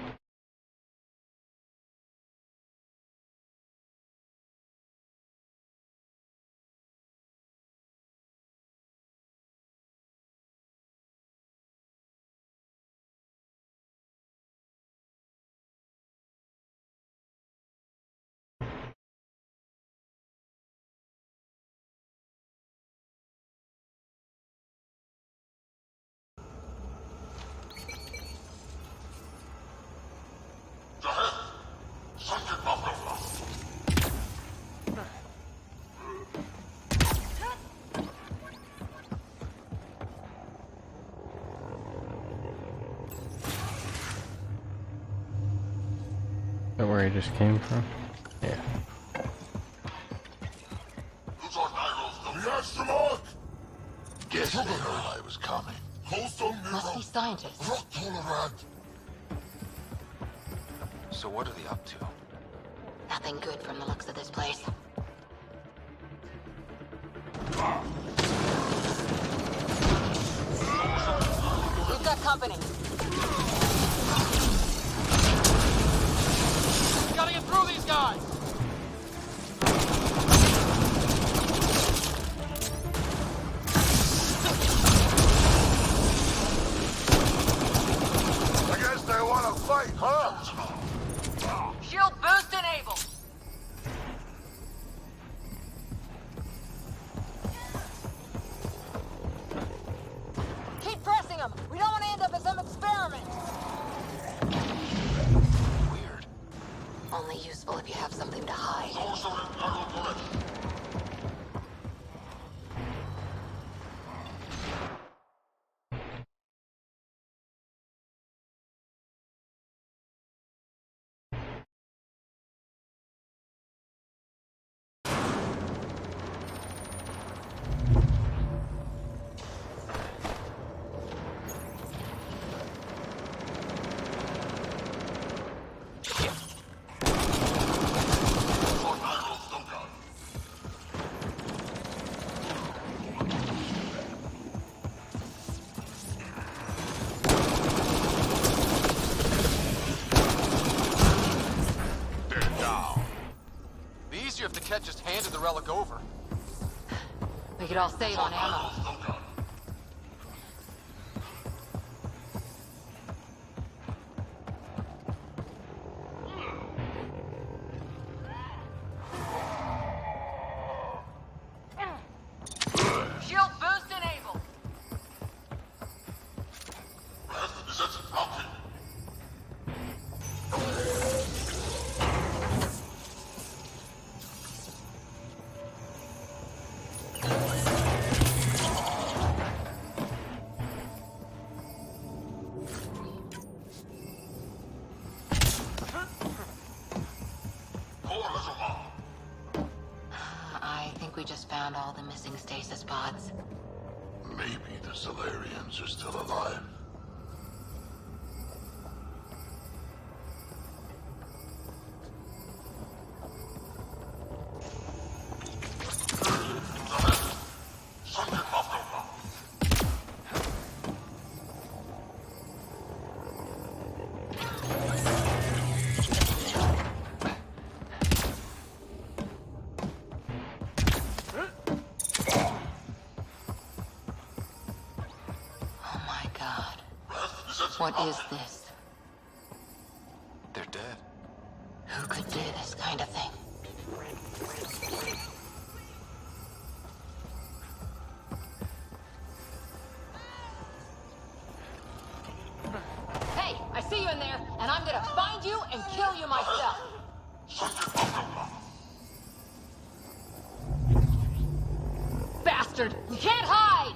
Is that where he just came from? Yeah. Guess they heard I was coming. Must be scientists. So what are they up to? Nothing good from the looks of this place. We've got company. We gotta get through these guys! I guess they want to fight, huh? Shield boost enabled. Keep pressing them. We don't want to end up in some experiment. Weird. Only useful if you have something to hide. Cadet just handed the relic over. We could all save on ammo. Shield boost enabled. I think we just found all the missing stasis pods. Maybe the Salarians are still alive. Oh my god. What is this? They're dead. Who could do this kind of thing? Hey, I see you in there, and I'm gonna find you and kill you myself. Bastard! You can't hide!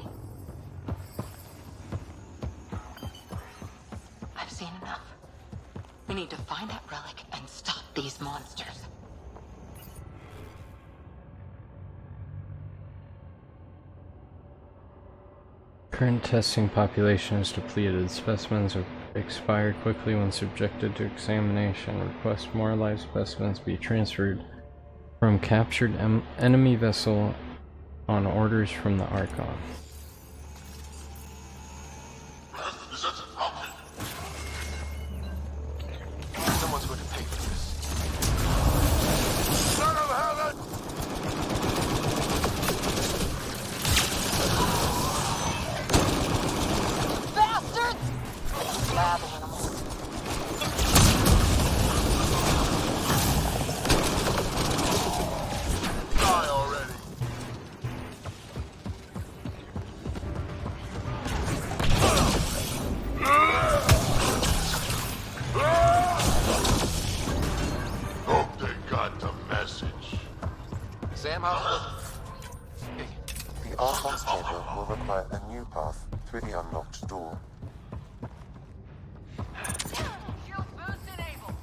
I've seen enough. We need to find that relic and stop these monsters. Current testing population is depleted. Specimens will expire quickly when subjected to examination. Request more live specimens be transferred from captured enemy vessel on orders from the Archon. Someone's going to pay for this. Son of heaven! Bastards! Lab animals. Die already! Hope they got the message. Sam, how... Hey, The Archon's chamber will require a new path through the unlocked door. Shield boost enabled.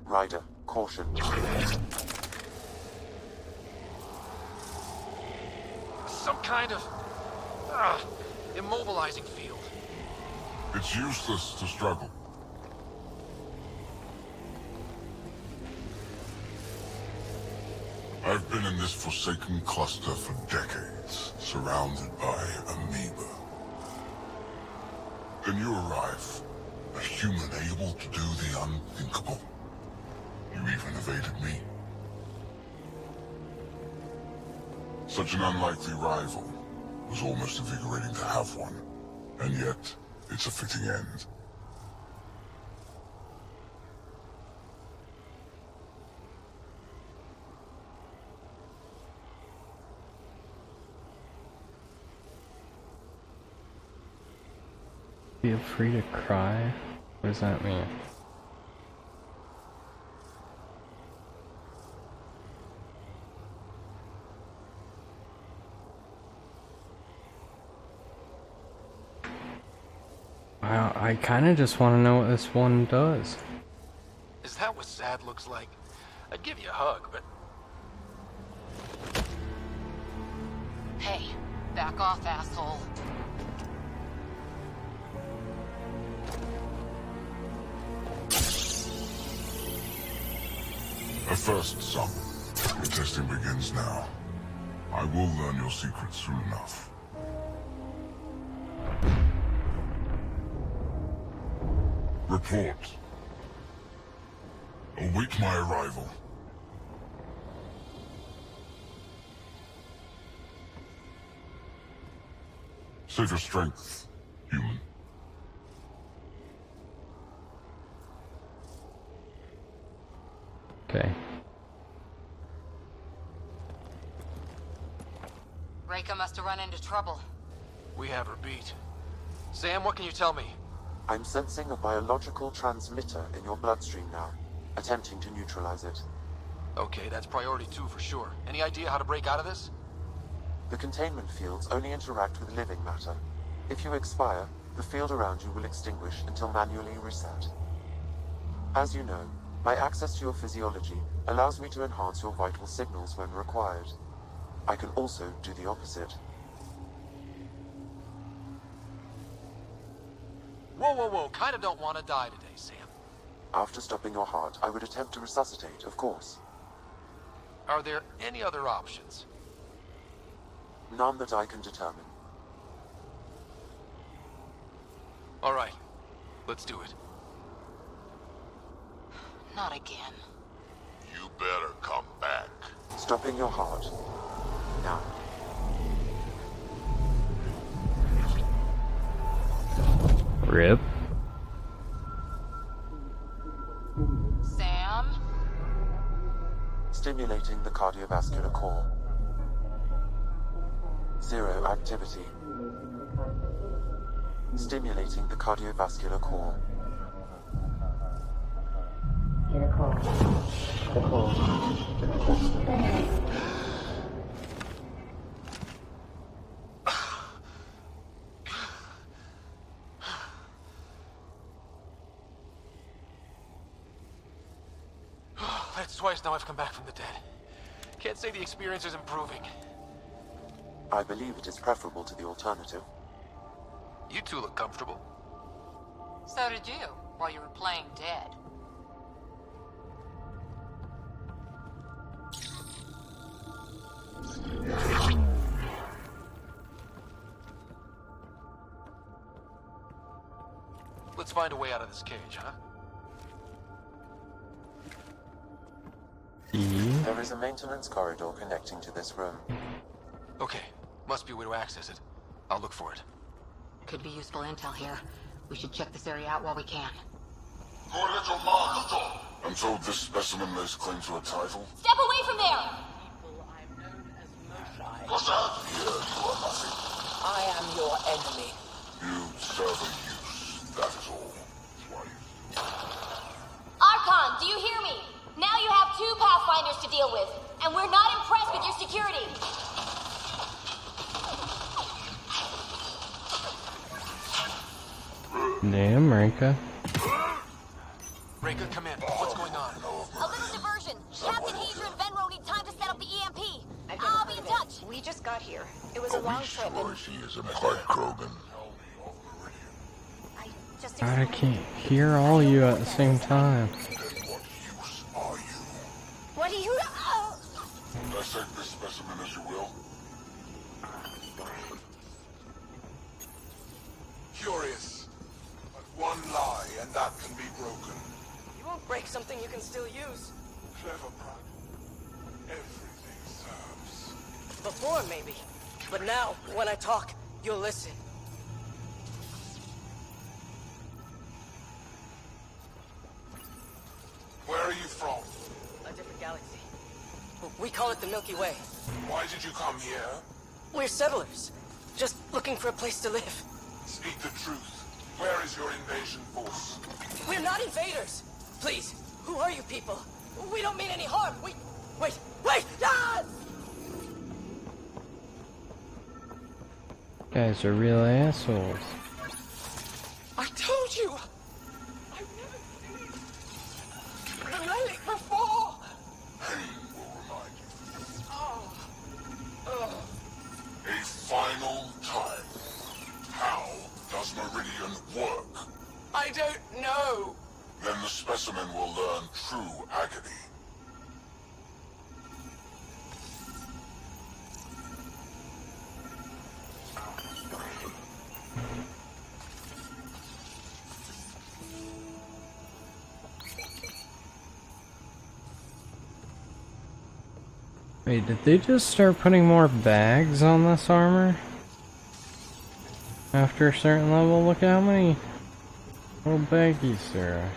Ryder, caution. Some kind of... immobilizing field. It's useless to struggle. I've been in this forsaken cluster for decades, surrounded by amoeba. Then you arrive, a human able to do the unthinkable. You even evaded me. Such an unlikely rival. Was almost invigorating to have one. And yet, it's a fitting end. Feel free to cry? What does that mean? Wow, I kinda just wanna know what this one does. Is that what sad looks like? I'd give you a hug, but... Hey, back off, asshole. A first, son. Your testing begins now. I will learn your secrets soon enough. Report. Await my arrival. Save your strength, human. Okay. Reika must have run into trouble. We have her beat. Sam, what can you tell me? I'm sensing a biological transmitter in your bloodstream now, attempting to neutralize it. Okay, that's priority 2 for sure. Any idea how to break out of this? The containment fields only interact with living matter. If you expire, the field around you will extinguish until manually reset. As you know, my access to your physiology allows me to enhance your vital signals when required. I can also do the opposite. Whoa, whoa, whoa. Kinda don't want to die today, Sam. After stopping your heart, I would attempt to resuscitate, of course. Are there any other options? None that I can determine. All right. Let's do it. Not again. You better come back. Stopping your heart. Now. Rip. Sam? Stimulating the cardiovascular core. 0 activity. Stimulating the cardiovascular core. That's twice now I've come back from the dead. Can't say the experience is improving. I believe it is preferable to the alternative. You two look comfortable. So did you, while you were playing dead. Let's find a way out of this cage, huh? There is a maintenance corridor connecting to this room. Okay. Must be a way to access it. I'll look for it. Could be useful intel here. We should check this area out while we can. And so this specimen lays claim to a title? Step away from there! I am your enemy. You serve a use, that is all. Archon, do you hear me? Now you have 2 Pathfinders to deal with, and we're not impressed with your security. Damn, Reika. Reika, come in. What's going on? A little diversion. Captain Hedra and Venro need time to set up the EMP. I'll be in touch. We just got here. It was a long trip and... She isn't quite Krogan. I can't hear all you at the same time. What do you... Dissect this specimen as you will. Curious. But one lie and that can be broken. You won't break something you can still use. Clever Pratt. Everything serves. Before, maybe. But now, when I talk, you'll listen. Where are you from? A different galaxy. We call it the Milky Way. Why did you come here? We're settlers. Just looking for a place to live. Speak the truth. Where is your invasion force? We're not invaders! Please, who are you people? We don't mean any harm. Wait! Ah! Guys are real assholes. I told you! I've never seen the relic before! Pain will remind you. Oh. A final time. How does Meridian work? I don't know. Then the specimen will learn true agony. Wait, did they just start putting more bags on this armor? After a certain level, look at how many little baggies there are.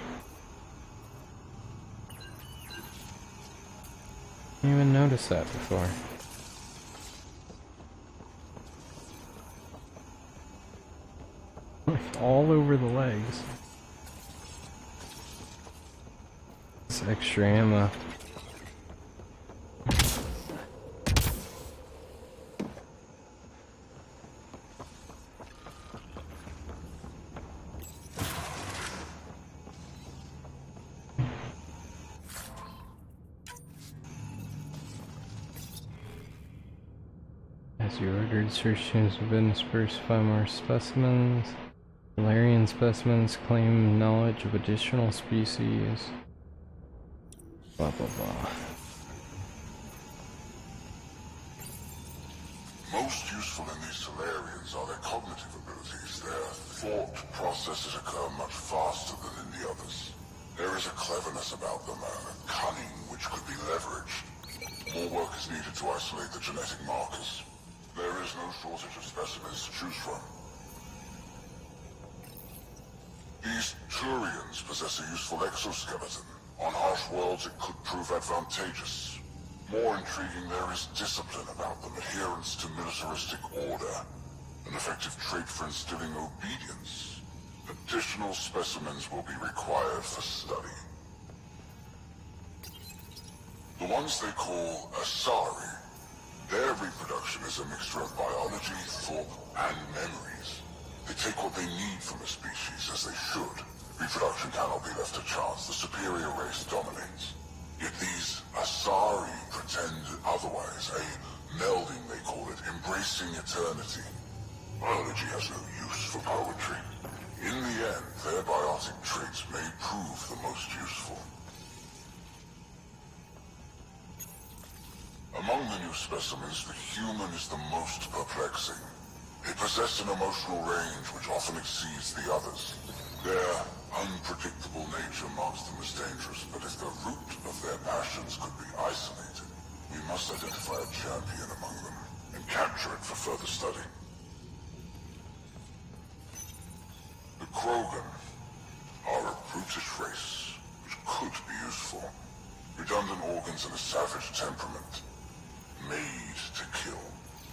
Didn't even notice that before. Like all over the legs. It's extra ammo. As you ordered, search teams have been dispersed to find more specimens. Salarian specimens claim knowledge of additional species. Blah blah blah. Most useful in these Salarians are their cognitive abilities. Their thought processes occur much faster than in the others. There is a cleverness about them, a cunning which could be leveraged. More work is needed to isolate the genetic markers. There is no shortage of specimens to choose from. These Turians possess a useful exoskeleton. On harsh worlds, it could prove advantageous. More intriguing, there is discipline about them, adherence to militaristic order, an effective trait for instilling obedience. Additional specimens will be required for study. The ones they call Asari, their reproduction is a mixture of biology, thought, and memories. They take what they need from a species, as they should. Reproduction cannot be left to chance. The superior race dominates. Yet these Asari pretend otherwise. A melding, they call it, embracing eternity. Biology has no use for poetry. In the end, their biotic traits may prove the most useful. Among the new specimens, the human is the most perplexing. They possess an emotional range which often exceeds the others. Their unpredictable nature marks them as dangerous, but if the root of their passions could be isolated, we must identify a champion among them and capture it for further study. The Krogan are a brutish race which could be useful. Redundant organs and a savage temperament. Made to kill.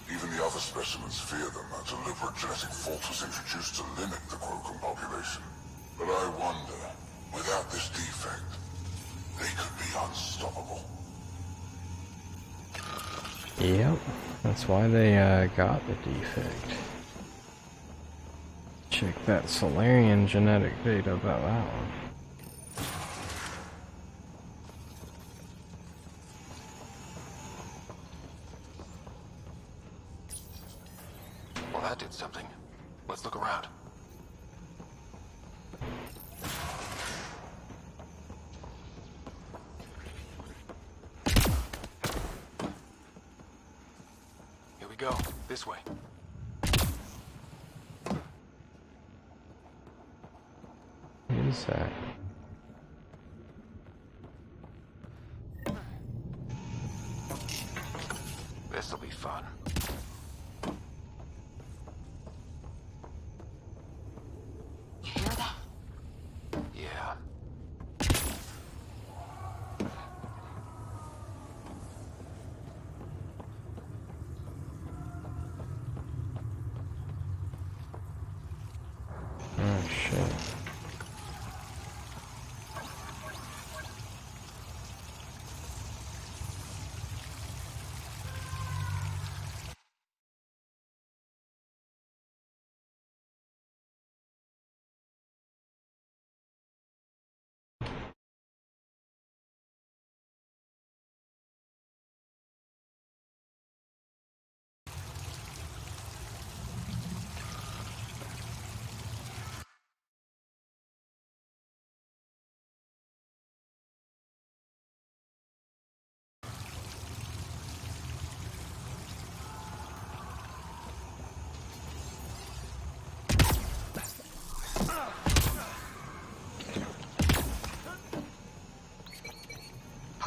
Even the other specimens fear them. A deliberate genetic fault was introduced to limit the Krogan population. But I wonder, without this defect, they could be unstoppable. Yep, that's why they got the defect. Check that Salarian genetic data about that one. Well, that did something. Let's look around. Here we go. This way. What is that? This'll be fun. You hear that? Yeah. Oh shit.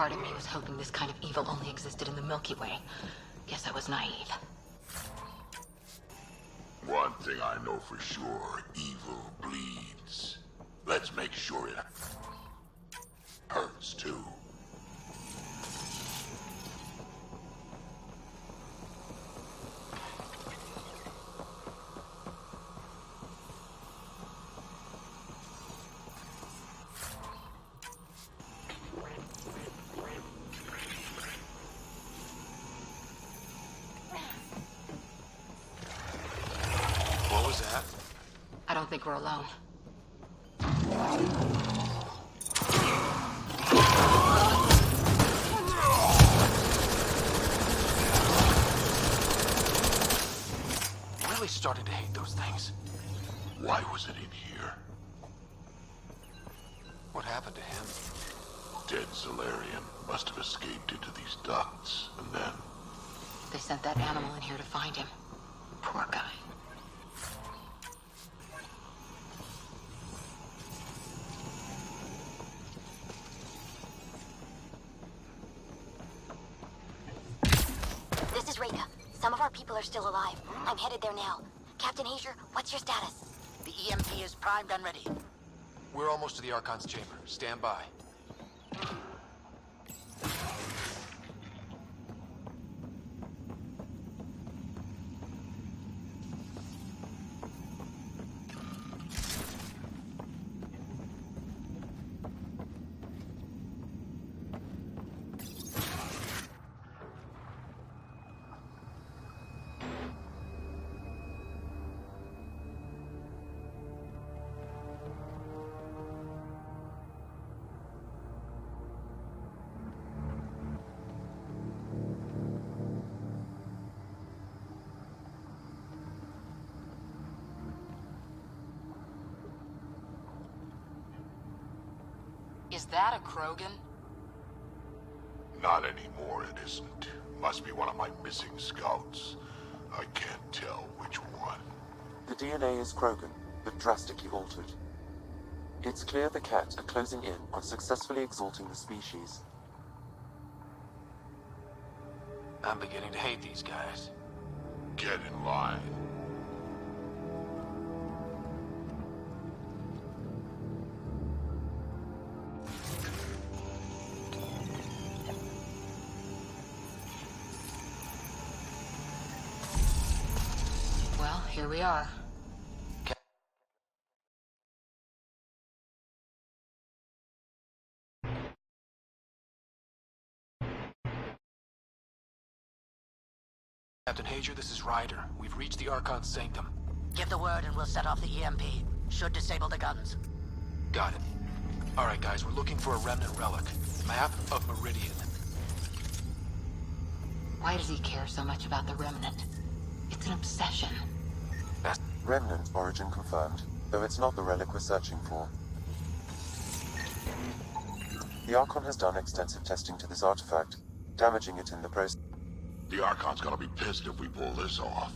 Part of me was hoping this kind of evil only existed in the Milky Way. Guess I was naive. One thing I know for sure, evil bleeds. Let's make sure it hurts too. What was that? I don't think we're alone. Really starting to hate those things. Why was it in here? What happened to him? Dead Salarian must have escaped into these ducts, and then... They sent that animal in here to find him. Poor guy. This is Reka. Some of our people are still alive. I'm headed there now. Captain Hazer, what's your status? The EMP is primed and ready. We're almost to the Archon's chamber. Stand by. Is that a Krogan? Not anymore, it isn't. Must be one of my missing scouts. I can't tell which one. The DNA is Krogan, but drastically altered. It's clear the Cat are closing in on successfully exalting the species. I'm beginning to hate these guys. Get in line. Well, here we are. Captain Hager, this is Ryder. We've reached the Archon's sanctum. Give the word and we'll set off the EMP. Should disable the guns. Got it. Alright guys, we're looking for a remnant relic. Map of Meridian. Why does he care so much about the remnant? It's an obsession. Remnant origin confirmed, though it's not the relic we're searching for. The Archon has done extensive testing to this artifact, damaging it in the process. The Archon's gonna be pissed if we pull this off.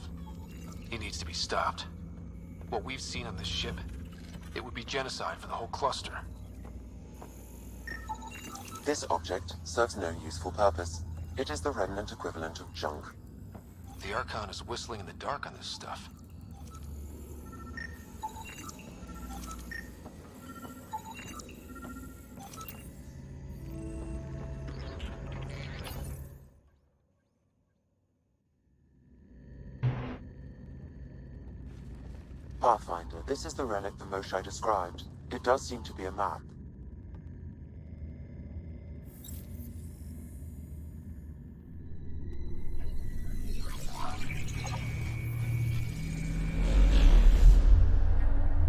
He needs to be stopped. What we've seen on this ship, it would be genocide for the whole cluster. This object serves no useful purpose. It is the remnant equivalent of junk. The Archon is whistling in the dark on this stuff. Pathfinder, this is the relic the Moshai described. It does seem to be a map.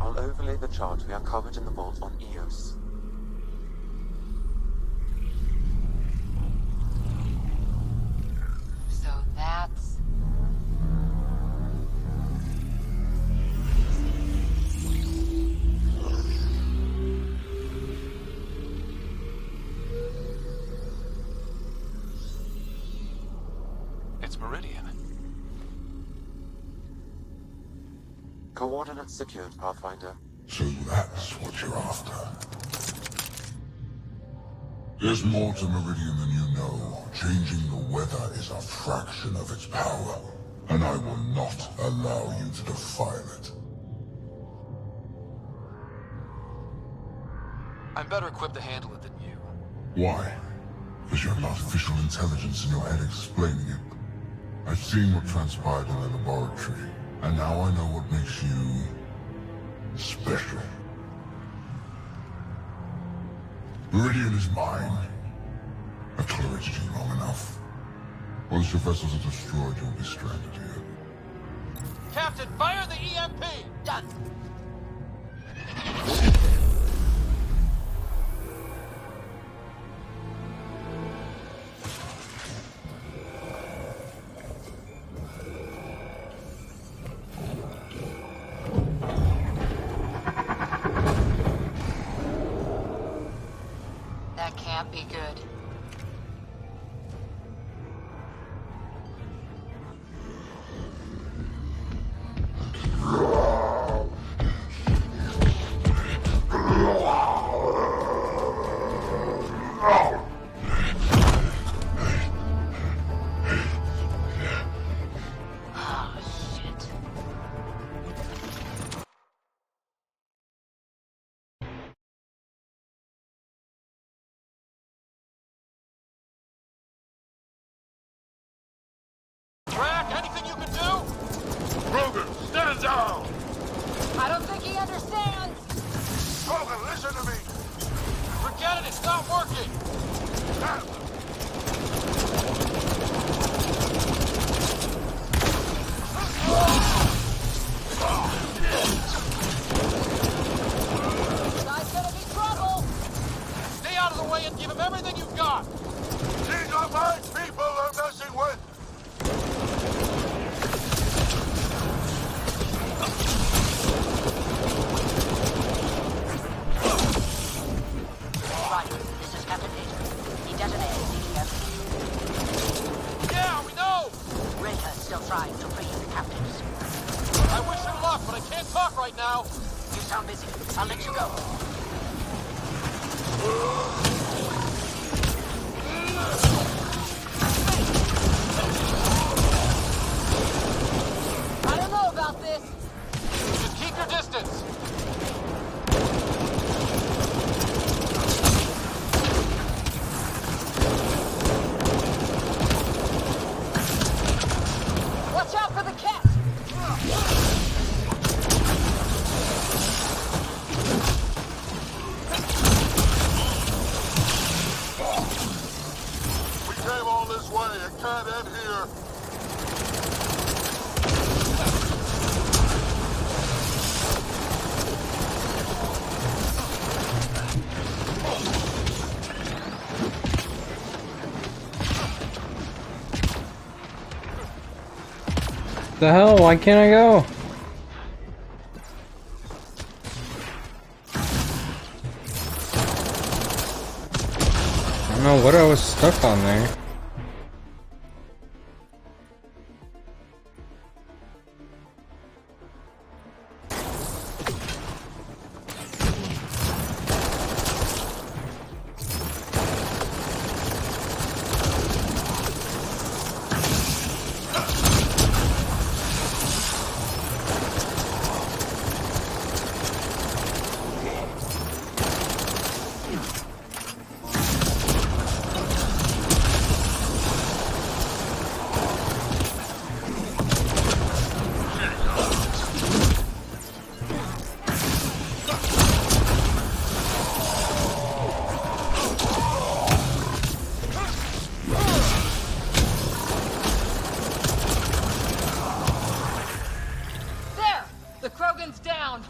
I'll overlay the chart we uncovered in the vault on Eos. So that's... It's Meridian. Coordinates secured, Pathfinder. So that's what you're after. There's more to Meridian than you know. Changing the weather is a fraction of its power, and I will not allow you to defile it. I'm better equipped to handle it than you. Why? Because you have artificial intelligence in your head explaining it. I've seen what transpired in the laboratory, and now I know what makes you special. Meridian is mine. I've tolerated you long enough. Once your vessels are destroyed, you'll be stranded here. Captain, fire the EMP! Done. That can't be good. Drac, anything you can do? Krogan, stand down! I don't think he understands. Krogan, listen to me! Forget it, it's not working! Guy's gonna be trouble. Stay out of the way and give him everything you've got! These are my people they're messing with! Right, this is Captain Hager. He detonated CDF. Yeah, we know! Rika's still trying to free the captives. I wish her luck, but I can't talk right now. You sound busy. I'll let you go. I don't know about this. Just keep your distance. Watch out for the cat. We came all this way. It can't end here. The hell? Why can't I go? I don't know what I was stuck on there. There! The Krogan's down.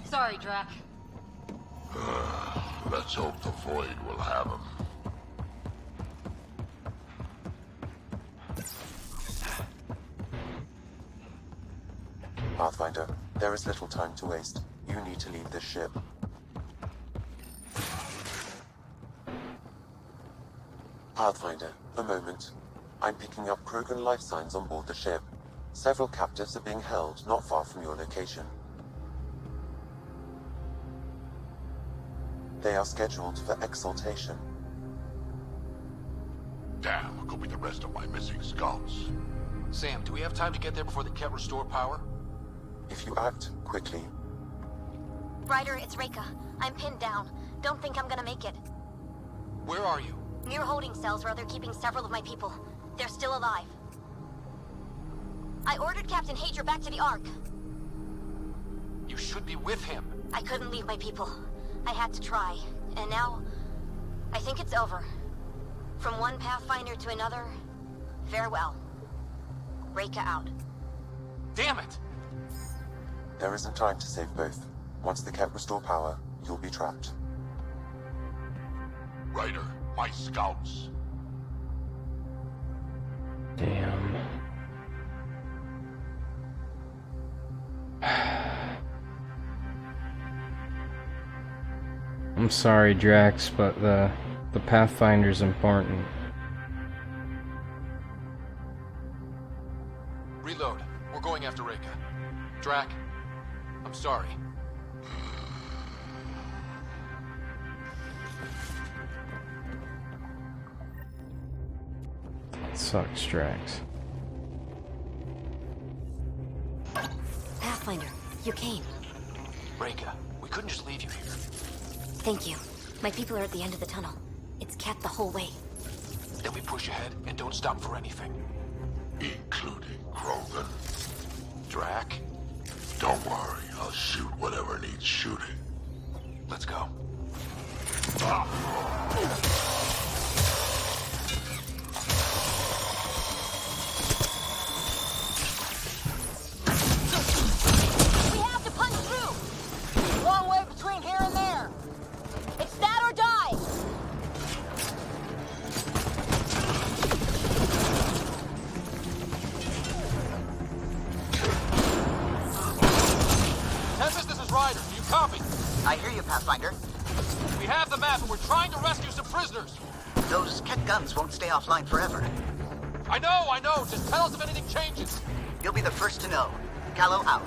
Sorry, Drac. Let's hope the Void will have him. Pathfinder, there is little time to waste. You need to leave this ship. Pathfinder, a moment. I'm picking up Krogan life signs on board the ship. Several captives are being held not far from your location. They are scheduled for exaltation. Damn, go be the rest of my missing scouts. Sam, do we have time to get there before the Ket restore power? If you act quickly. Ryder, it's Reika. I'm pinned down. Don't think I'm gonna make it. Where are you? Near holding cells where they're keeping several of my people. They're still alive. I ordered Captain Hager back to the Ark. You should be with him. I couldn't leave my people. I had to try. And now, I think it's over. From one Pathfinder to another, farewell. Reika out. Damn it! There isn't time to save both. Once the Ket restore power, you'll be trapped. Ryder, my scouts. Damn. I'm sorry, Drax, but the Pathfinder's important. Reload. We're going after Reika. Drac, I'm sorry. Sucks, Drax. Pathfinder, you came. Reika, we couldn't just leave you here. Thank you. My people are at the end of the tunnel. It's Ket the whole way. Then we push ahead and don't stop for anything. Including Krogan. Drac? Don't worry, I'll shoot whatever needs shooting. Let's go. We have to punch through! Long way between here and there. It's that or die! Tempest, this is Ryder. Do you copy? I hear you, Pathfinder. We have the map and we're trying to rescue some prisoners. Those Ket guns won't stay offline forever. I know. Just tell us if anything changes. You'll be the first to know. Callow out.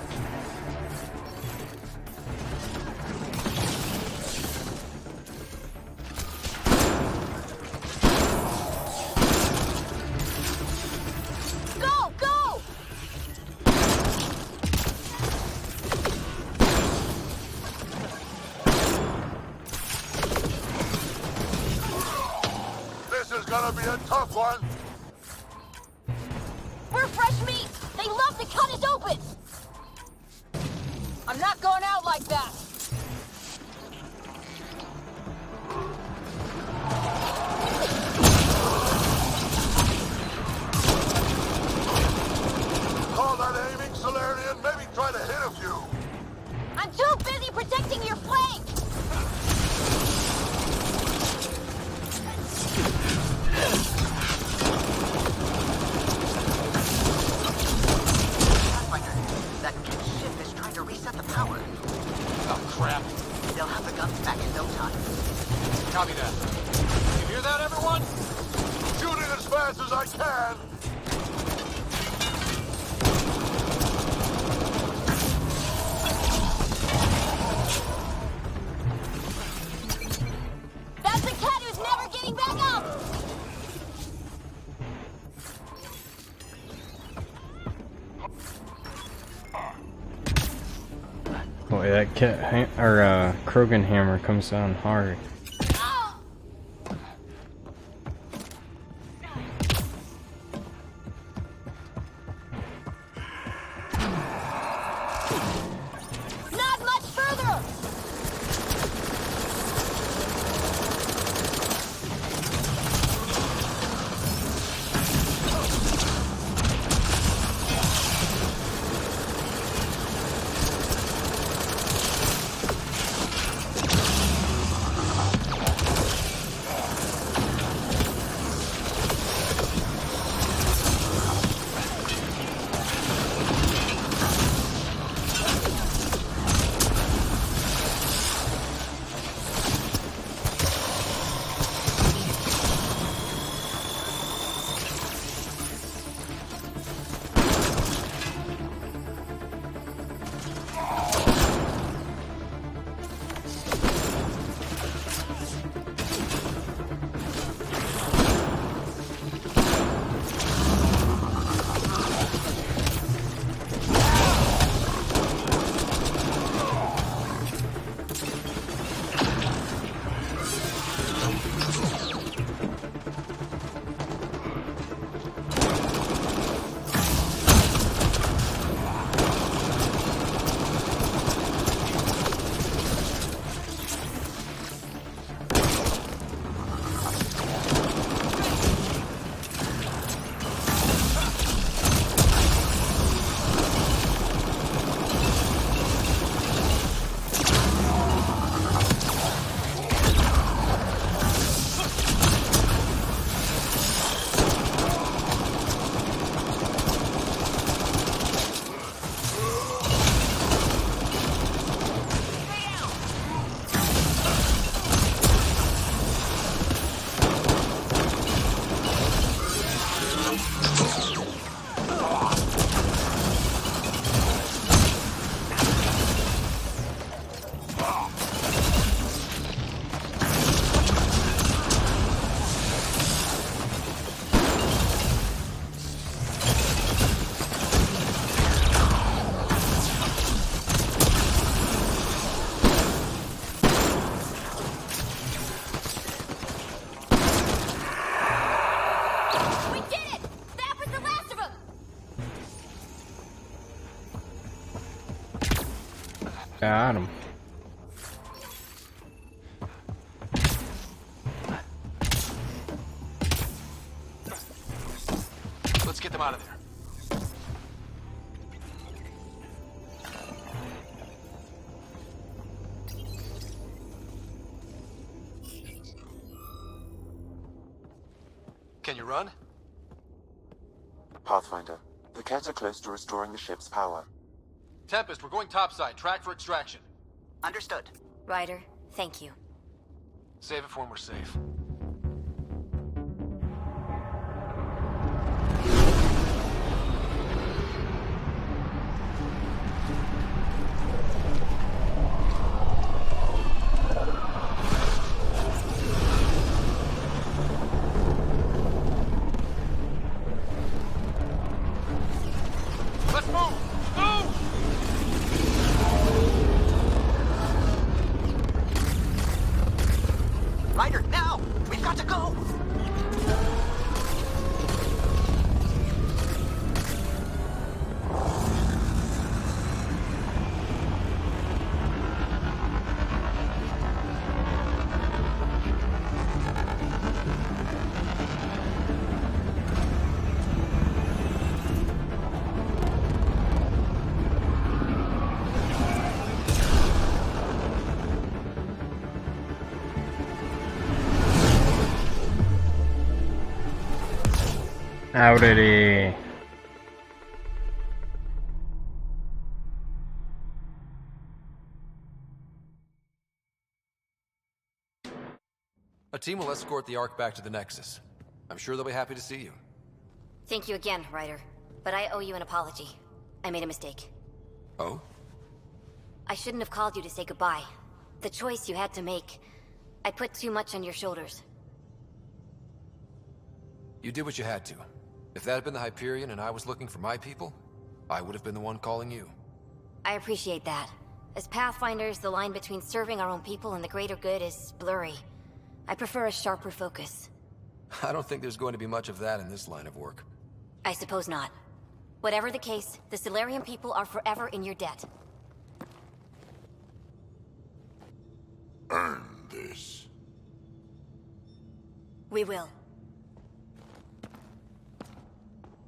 Go! Go! This is gonna be a tough one. We're fresh meat! They love to cut us open! I'm not going out like that! Call that aiming, Salarian. Maybe try to hit a few. I'm too busy protecting your flank! That Ket ship is trying to reset the power. Oh, crap. They'll have the guns back in no time. Copy that. You hear that, everyone? Shooting as fast as I can. That's the Ket who's never getting back up! Boy, that Krogan hammer comes down hard. Not much further! Got him. Let's get them out of there. Can you run? Pathfinder, the Kett are close to restoring the ship's power. Tempest, we're going topside. Track for extraction. Understood. Ryder, thank you. Save it for when we're safe. Let's move! Move! Ryder, now! We've got to go! Howdy. A team will escort the Ark back to the Nexus. I'm sure they'll be happy to see you. Thank you again, Ryder. But I owe you an apology. I made a mistake. Oh? I shouldn't have called you to say goodbye. The choice you had to make. I put too much on your shoulders. You did what you had to. If that had been the Hyperion and I was looking for my people, I would have been the one calling you. I appreciate that. As Pathfinders, the line between serving our own people and the greater good is blurry. I prefer a sharper focus. I don't think there's going to be much of that in this line of work. I suppose not. Whatever the case, the Salarian people are forever in your debt. Earn this. We will.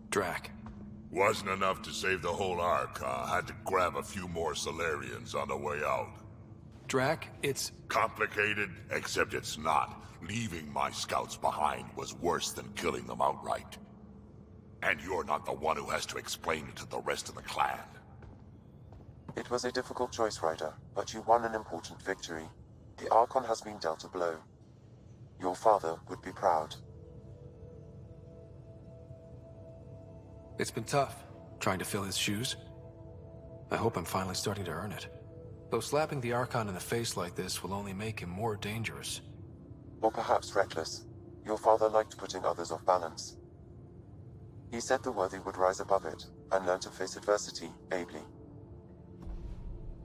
Drac. Wasn't enough to save the whole Archon. Had to grab a few more Salarians on the way out. Drac, it's... complicated, except it's not. Leaving my scouts behind was worse than killing them outright. And you're not the one who has to explain it to the rest of the clan. It was a difficult choice, Ryder, but you won an important victory. The Archon has been dealt a blow. Your father would be proud. It's been tough, trying to fill his shoes. I hope I'm finally starting to earn it. Though slapping the Archon in the face like this will only make him more dangerous. Or perhaps reckless. Your father liked putting others off balance. He said the worthy would rise above it, and learn to face adversity ably.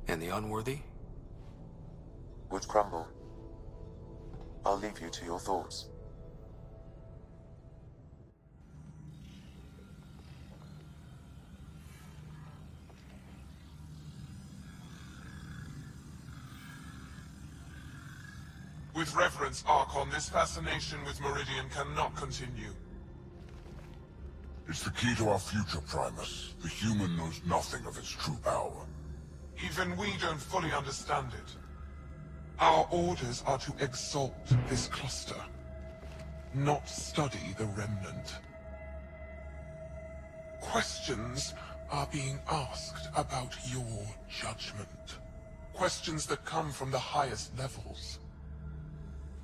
And the unworthy? Would crumble. I'll leave you to your thoughts. With reverence, Archon, this fascination with Meridian cannot continue. It's the key to our future, Primus. The human knows nothing of its true power. Even we don't fully understand it. Our orders are to exalt this cluster, not study the remnant. Questions are being asked about your judgment. Questions that come from the highest levels.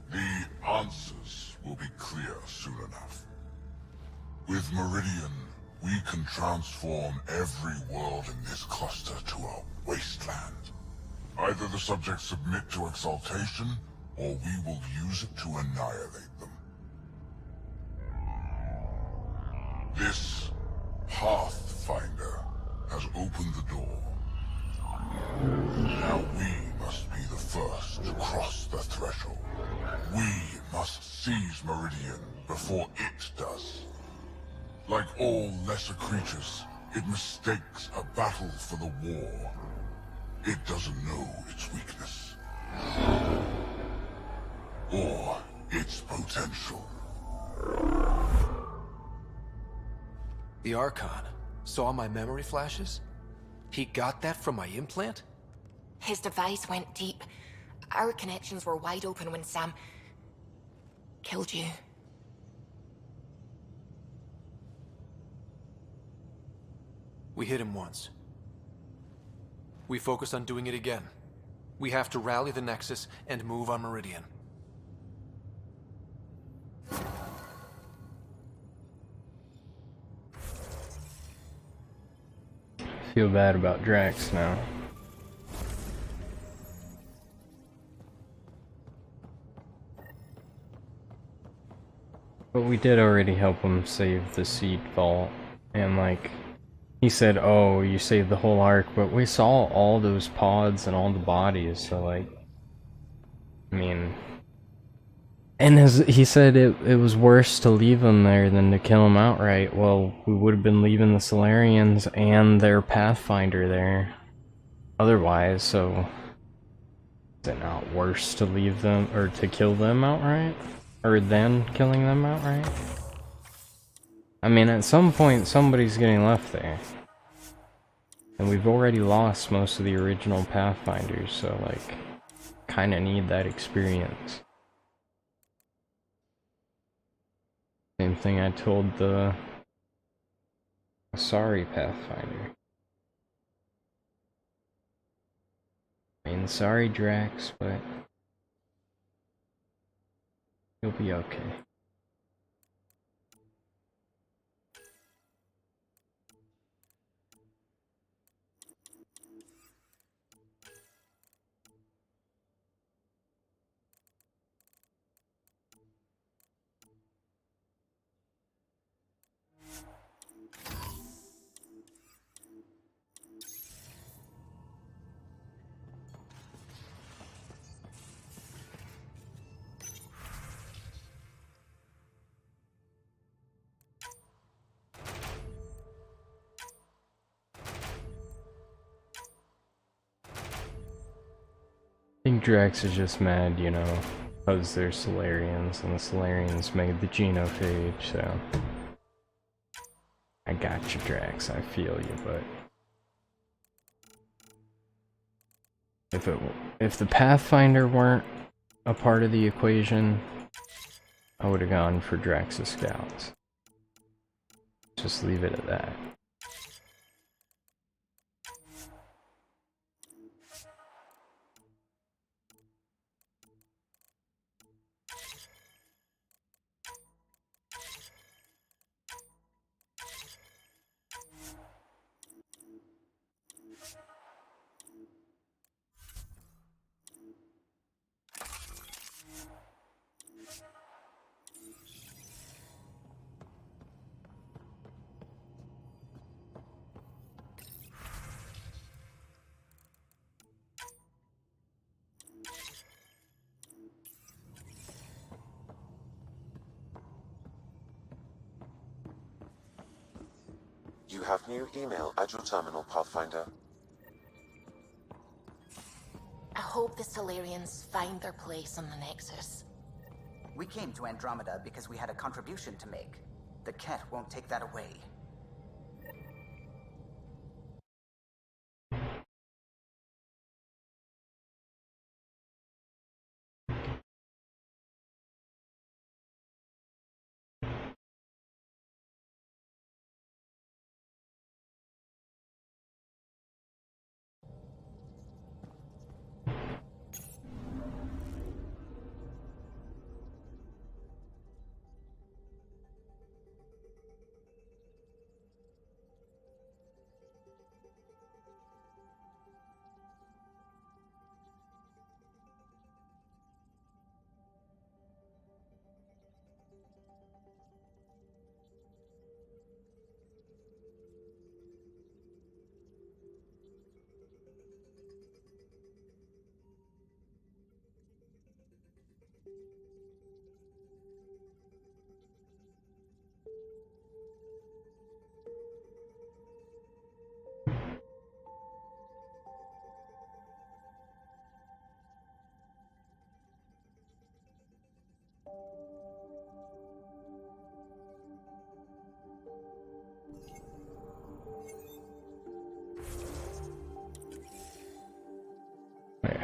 The answers will be clear soon enough. With Meridian, we can transform every world in this cluster to a wasteland. Either the subjects submit to exaltation, or we will use it to annihilate them. This Pathfinder has opened the door. Now we must be the first to cross the threshold. We must seize Meridian before it does. Like all lesser creatures, it mistakes a battle for the war. It doesn't know its weakness. Or its potential. The Archon saw my memory flashes? He got that from my implant? His device went deep. Our connections were wide open when Sam killed you. We hit him once. We focus on doing it again. We have to rally the Nexus and move on Meridian. Feel bad about Drax now. But we did already help him save the seed vault, and like, he said, oh, you saved the whole arc, but we saw all those pods and all the bodies, so like, I mean, and he said it was worse to leave him there than to kill him outright. Well, we would have been leaving the Salarians and their Pathfinder there otherwise, so is it not worse to leave them, or to kill them outright? Or than killing them outright? I mean, at some point, somebody's getting left there. And we've already lost most of the original Pathfinders, so, like, kinda need that experience. Same thing I told the Asari Pathfinder. I mean, sorry, Drax, but you'll be okay. I think Drax is just mad, you know, because they're Salarians, and the Salarians made the genophage, so... I got you, Drax, I feel you, but... If the Pathfinder weren't a part of the equation, I would have gone for Drax's scouts. Just leave it at that. You have new email at your terminal, Pathfinder. I hope the Salarians find their place on the Nexus. We came to Andromeda because we had a contribution to make. The Ket won't take that away.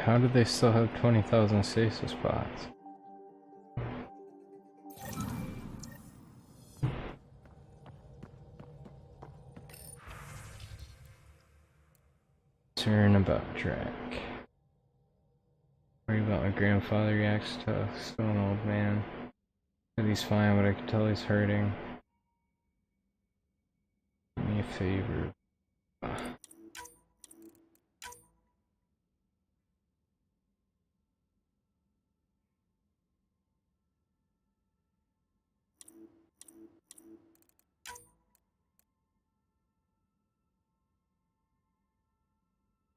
How do they still have 20,000 stasis bots? Turn about track. Worry about my grandfather reacts to still an old man. Said he's fine, but I can tell he's hurting. Do me a favor.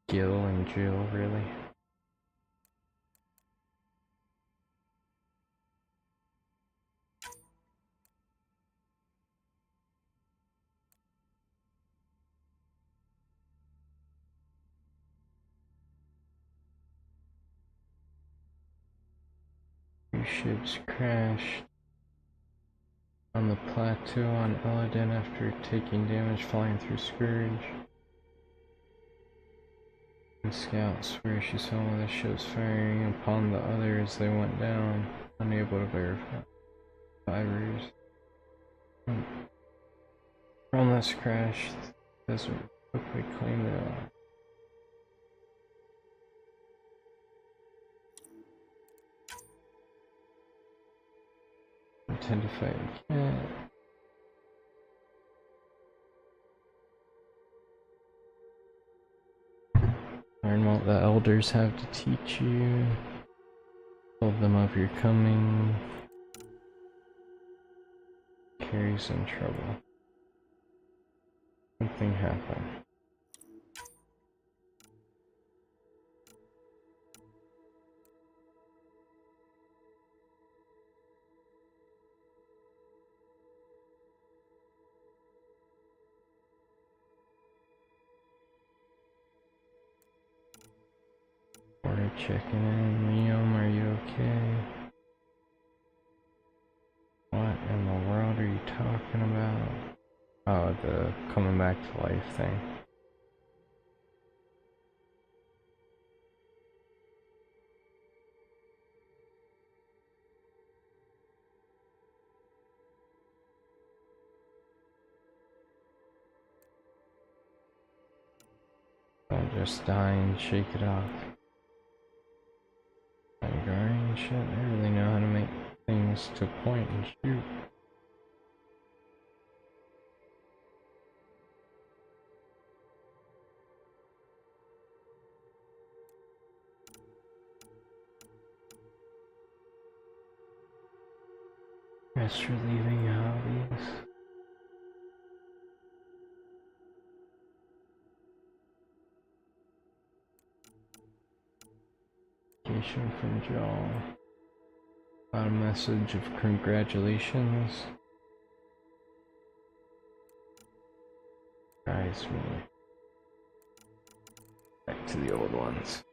Gil and Jill, really? Two ships crashed on the plateau on Eladin after taking damage flying through Scourge. The scout swears she saw one of the ships firing upon the other as they went down, unable to verify. Survivors from this crash, the desert quickly claimed it all. Intend to fight again. Learn what the elders have to teach you. Told them of your coming. Carrie's in trouble. Something happened. Checking in. Liam, are you okay? What in the world are you talking about? Oh, the coming back to life thing. Don't just die and shake it off. Guardian shit, I really know how to make things to point and shoot. Rest relieving hobbies. From Joel. Got a message of congratulations. Guys, me. Back to the old ones.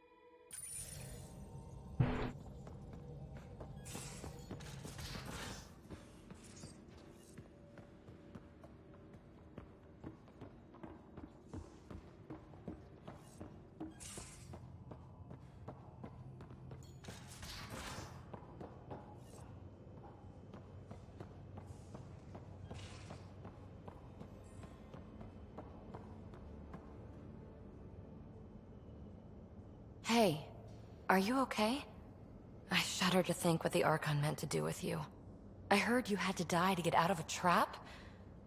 Hey, are you okay? I shudder to think what the Archon meant to do with you. I heard you had to die to get out of a trap?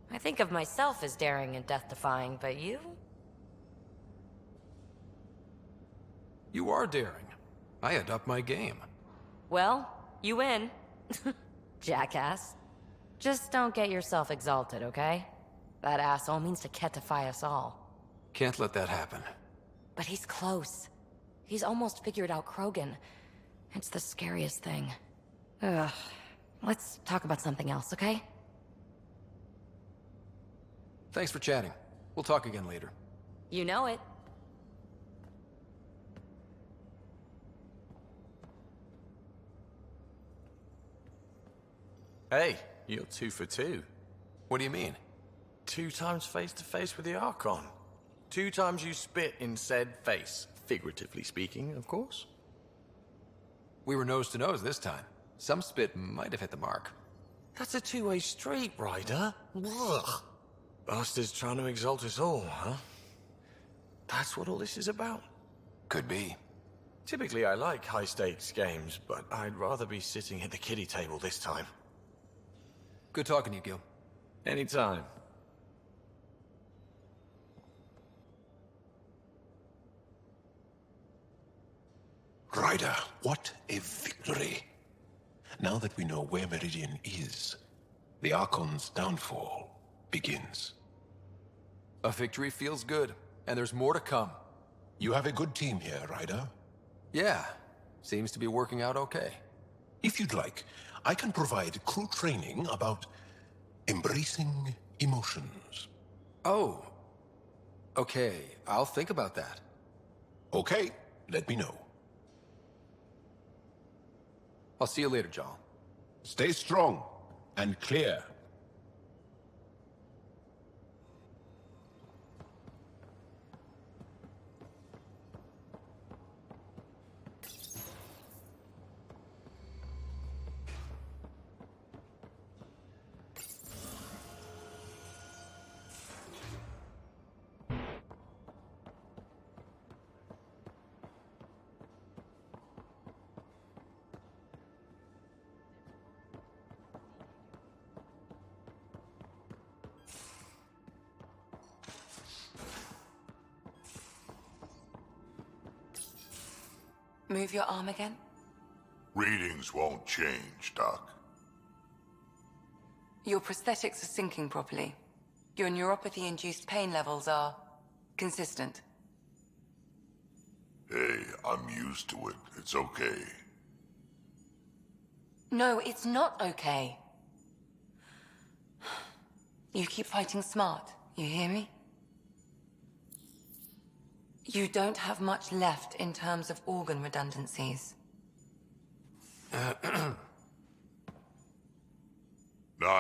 I think of myself as daring and death-defying, but you? You are daring. I had upped my game. Well, you win. Jackass. Just don't get yourself exalted, okay? That asshole means to ketify us all. Can't let that happen. But he's close. He's almost figured out Krogan. It's the scariest thing. Ugh. Let's talk about something else, okay? Thanks for chatting. We'll talk again later. You know it. Hey, you're 2 for 2. What do you mean? 2 times face-to-face with the Archon. 2 times you spit in said face. Figuratively speaking, of course. We were nose to nose this time. Some spit might have hit the mark. That's a two-way street, Ryder. Ugh. Bastard's trying to exalt us all, huh? That's what all this is about? Could be. Typically, I like high-stakes games, but I'd rather be sitting at the kiddie table this time. Good talking to you, Gil. Anytime. Ryder, what a victory. Now that we know where Meridian is, the Archon's downfall begins. A victory feels good, and there's more to come. You have a good team here, Ryder. Yeah, seems to be working out okay. If you'd like, I can provide crew training about embracing emotions. Oh. Okay, I'll think about that. Okay, let me know. I'll see you later, John. Stay strong and clear. Move your arm again? Readings won't change, Doc. Your prosthetics are syncing properly. Your neuropathy-induced pain levels are consistent. Hey, I'm used to it. It's okay. No, it's not okay. You keep fighting smart, you hear me? You don't have much left in terms of organ redundancies. Nah,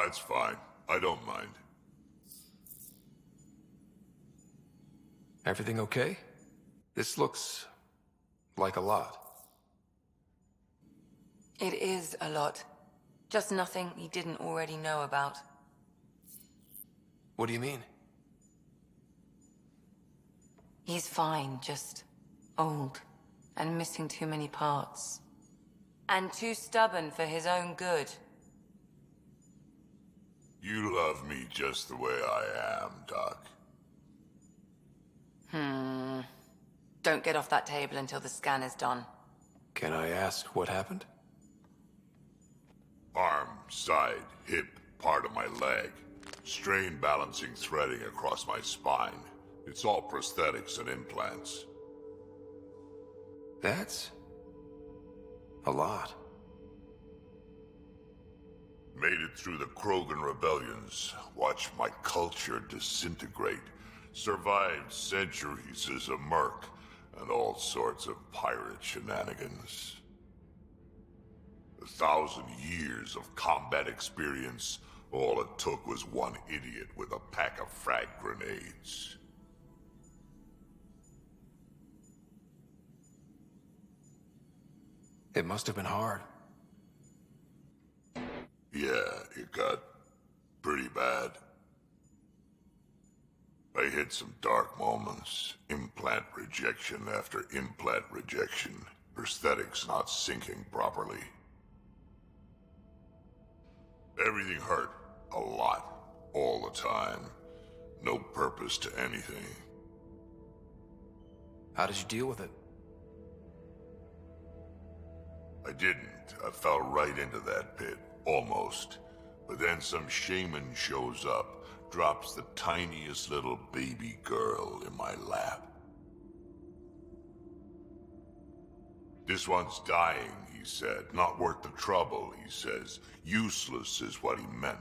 it's fine. I don't mind. Everything okay? This looks like a lot. It is a lot. Just nothing he didn't already know about. What do you mean? He's fine, just old and missing too many parts. And too stubborn for his own good. You love me just the way I am, Doc. Don't get off that table until the scan is done. Can I ask what happened? Arm, side, hip, part of my leg. Strain balancing threading across my spine. It's all prosthetics and implants. That's a lot. Made it through the Krogan rebellions. Watched my culture disintegrate. Survived centuries as a merc and all sorts of pirate shenanigans. 1,000 years of combat experience. All it took was one idiot with a pack of frag grenades. It must have been hard. Yeah, it got pretty bad. I hit some dark moments. Implant rejection after implant rejection. Prosthetics not syncing properly. Everything hurt. A lot. All the time. No purpose to anything. How did you deal with it? I didn't. I fell right into that pit. Almost. But then some shaman shows up, drops the tiniest little baby girl in my lap. This one's dying, he said. Not worth the trouble, he says. Useless is what he meant.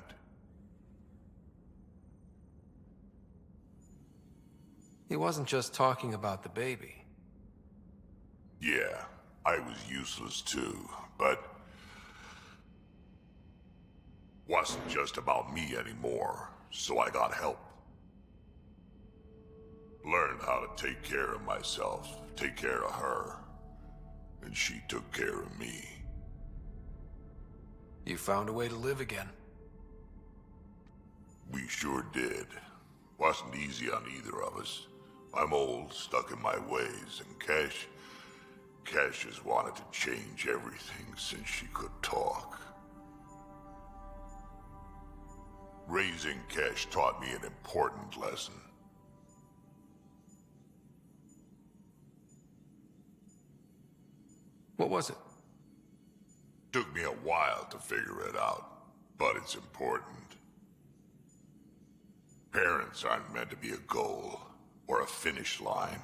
He wasn't just talking about the baby. Yeah, I was useless too, but wasn't just about me anymore, so I got help. Learned how to take care of myself, take care of her, and she took care of me. You found a way to live again. We sure did. Wasn't easy on either of us. I'm old, stuck in my ways, and Cash has wanted to change everything since she could talk. Raising Cash taught me an important lesson. What was it? Took me a while to figure it out, but it's important. Parents aren't meant to be a goal, or a finish line.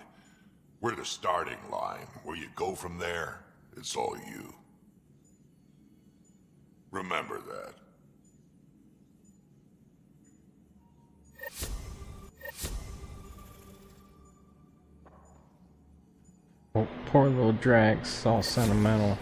We're the starting line. Where you go from there, it's all you. Remember that. Oh, poor little Drax, all sentimental.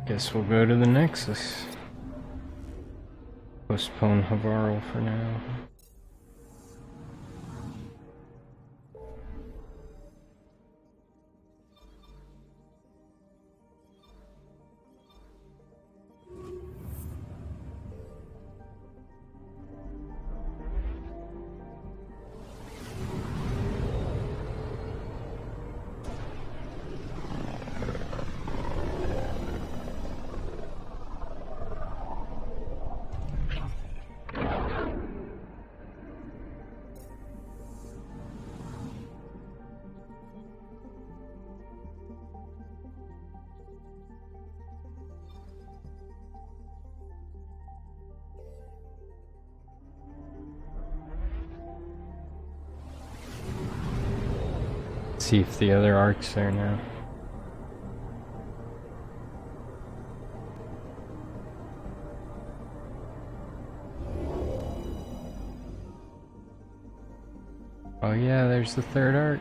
Guess we'll go to the Nexus. Postpone Havaro for now. See if the other Ark's there now. Oh yeah, there's the third Ark.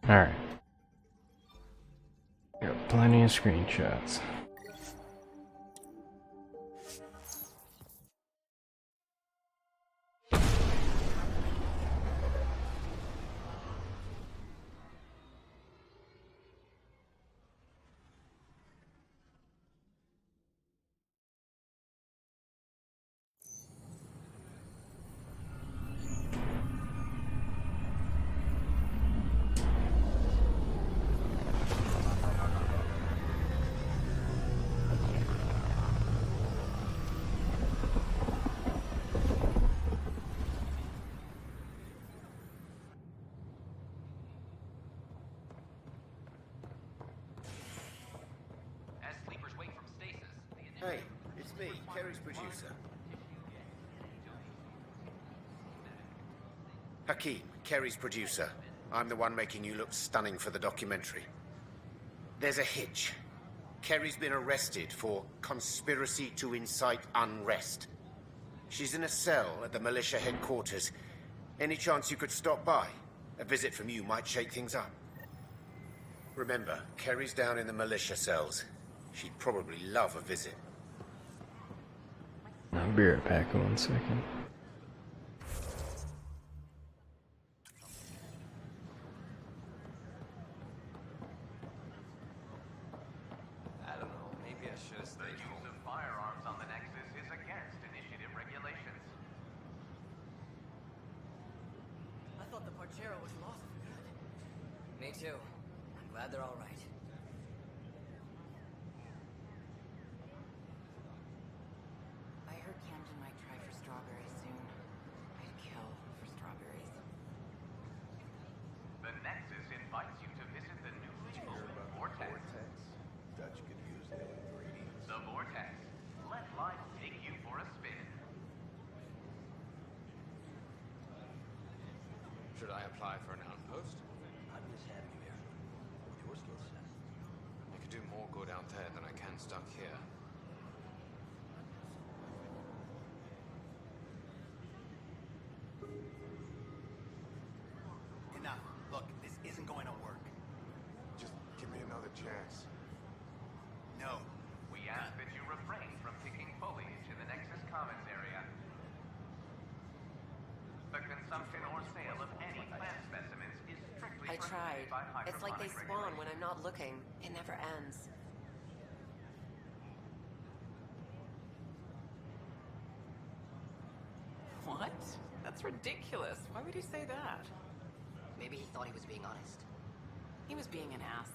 Alright. Got plenty of screenshots. Carrie's producer. Hakeem, Kerry's producer. I'm the one making you look stunning for the documentary. There's a hitch. Kerry's been arrested for conspiracy to incite unrest. She's in a cell at the militia headquarters. Any chance you could stop by? A visit from you might shake things up. Remember, Kerry's down in the militia cells. She'd probably love a visit. I'll be right back in 1 second. I don't know, maybe I should have stayed home. The use of firearms on the Nexus is against initiative regulations. I thought the Parchero was lost for good. Me too. I'm glad they're all right. I heard Camden might try for strawberries soon. I'd kill for strawberries. The Nexus invites you to visit the newly opened Vortex. Dutch could use the ingredients. The Vortex. Let life take you for a spin. Should I apply for an outpost? I'm just happy here. With your skill set. I could do more good out there than I can stuck here. Enough. Look, this isn't going to work. Just give me another chance. No. We ask that you refrain from picking foliage in the Nexus Commons area. The consumption or sale of any plant specimens is strictly I tried. prohibited by It's like they hydroponic spawn when I'm not looking. It never ends. What? That's ridiculous. Why would he say that? Maybe he thought he was being honest. He was being an ass.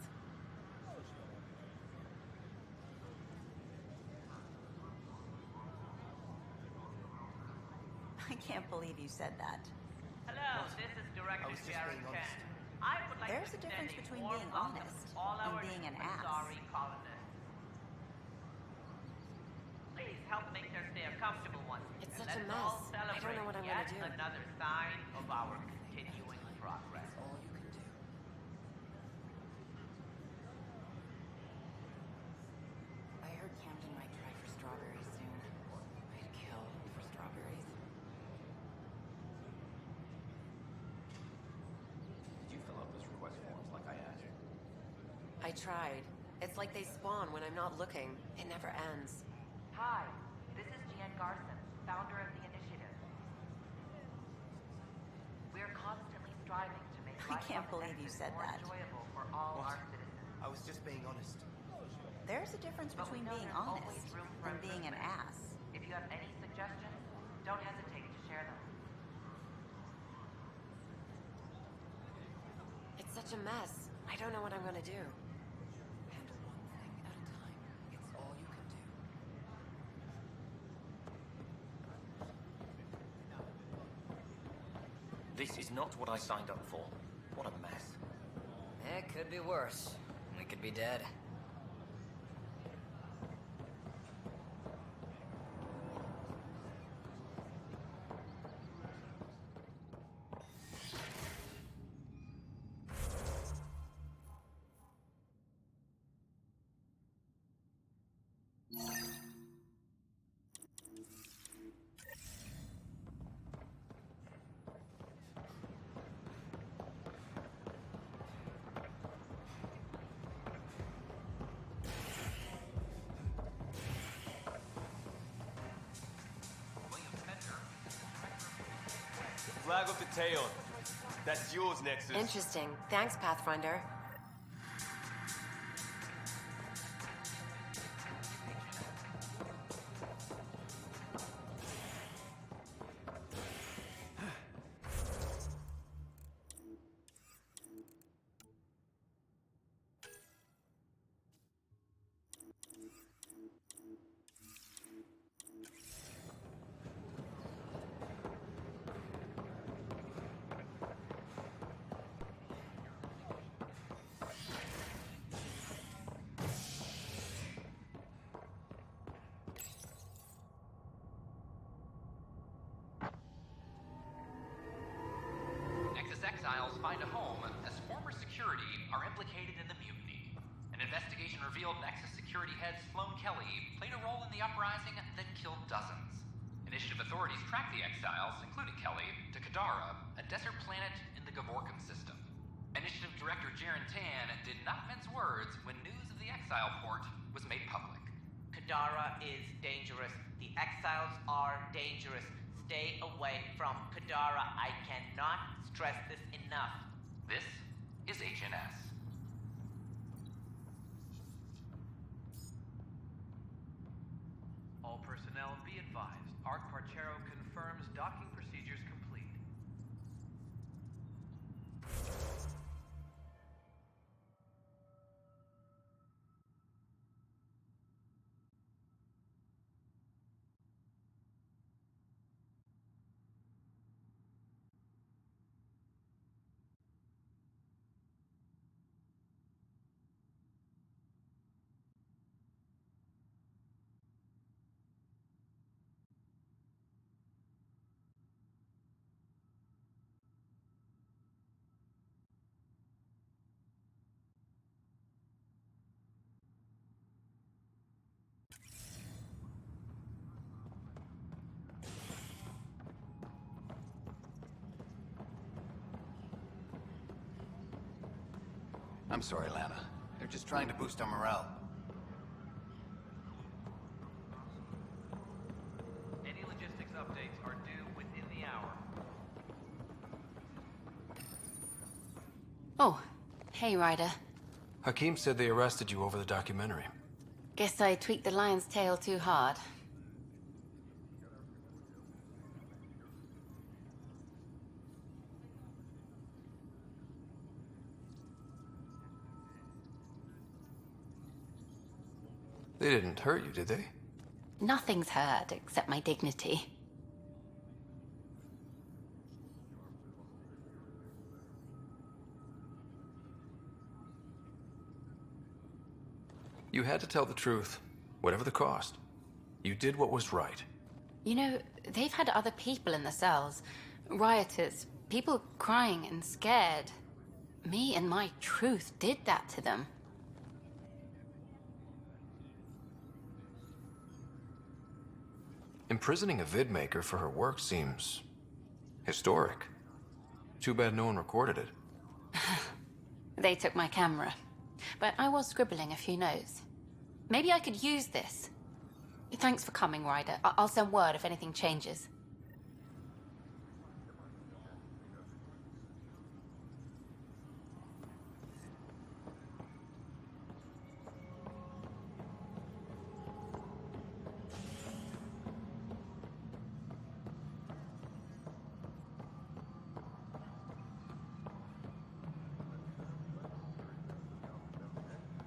I can't believe you said that. Hello, this is Director just Jared being Chen. honest. I would like There's to a difference extend between warm being welcome honest to all and our being an new ass. Sorry colonists. Please help make their stay a comfortable one. It's and such a let's all mess. I don't celebrate know what I'm yet gonna do. another sign of our continuing progress. All you can do. I heard Camden might try for strawberries soon. I'd kill for strawberries. Did you fill out those request forms like I asked? I tried. It's like they spawn when I'm not looking. It never ends. Hi, this is Gian Garson, founder of the initiative. We're constantly striving to make I life can't on the believe you Nexus said more that. enjoyable for all What? our citizens. I was just being honest. There's a difference But we between know being there's always honest room for and being an improvement. ass. If you have any suggestions, don't hesitate to share them. It's such a mess. I don't know what I'm gonna do. Handle one thing at a time. It's all you can do. This is not what I signed up for. What a mess. It could be worse. We could be dead. Flag of the Tail. That's yours, Nexus. Interesting. Thanks, Pathfinder. exiles find a home as former security are implicated in the mutiny. An investigation revealed Nexus security head Sloan Kelly played a role in the uprising that killed dozens. Initiative authorities tracked the exiles, including Kelly, to Kadara, a desert planet in the Gavorkum system. Initiative Director Jaren Tan did not mince words when news of the exile port was made public. Kadara is dangerous. The exiles are dangerous. Stay away from Kadara. I cannot stress this enough. This is HNS. All personnel be advised. Arc Parchero confirms docking procedures complete. I'm sorry, Lana. They're just trying to boost our morale. Any logistics updates are due within the hour. Oh, hey, Ryder. Hakim said they arrested you over the documentary. Guess I tweaked the lion's tail too hard. They didn't hurt you, did they? Nothing's hurt except my dignity. You had to tell the truth, whatever the cost. You did what was right. You know, they've had other people in the cells. Rioters, people crying and scared. Me and my truth did that to them. Imprisoning a vidmaker for her work seems historic. Too bad no one recorded it. They took my camera, but I was scribbling a few notes. Maybe I could use this. Thanks for coming, Ryder. I'll send word if anything changes.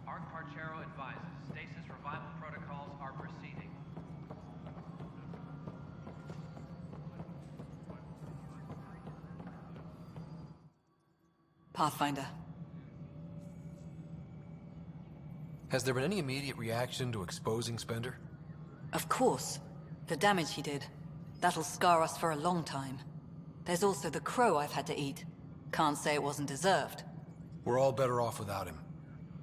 Arc Parchero advises stasis revival protocols are proceeding. Pathfinder. Has there been any immediate reaction to exposing Spender? Of course. The damage he did. That'll scar us for a long time. There's also the crow I've had to eat. Can't say it wasn't deserved. We're all better off without him.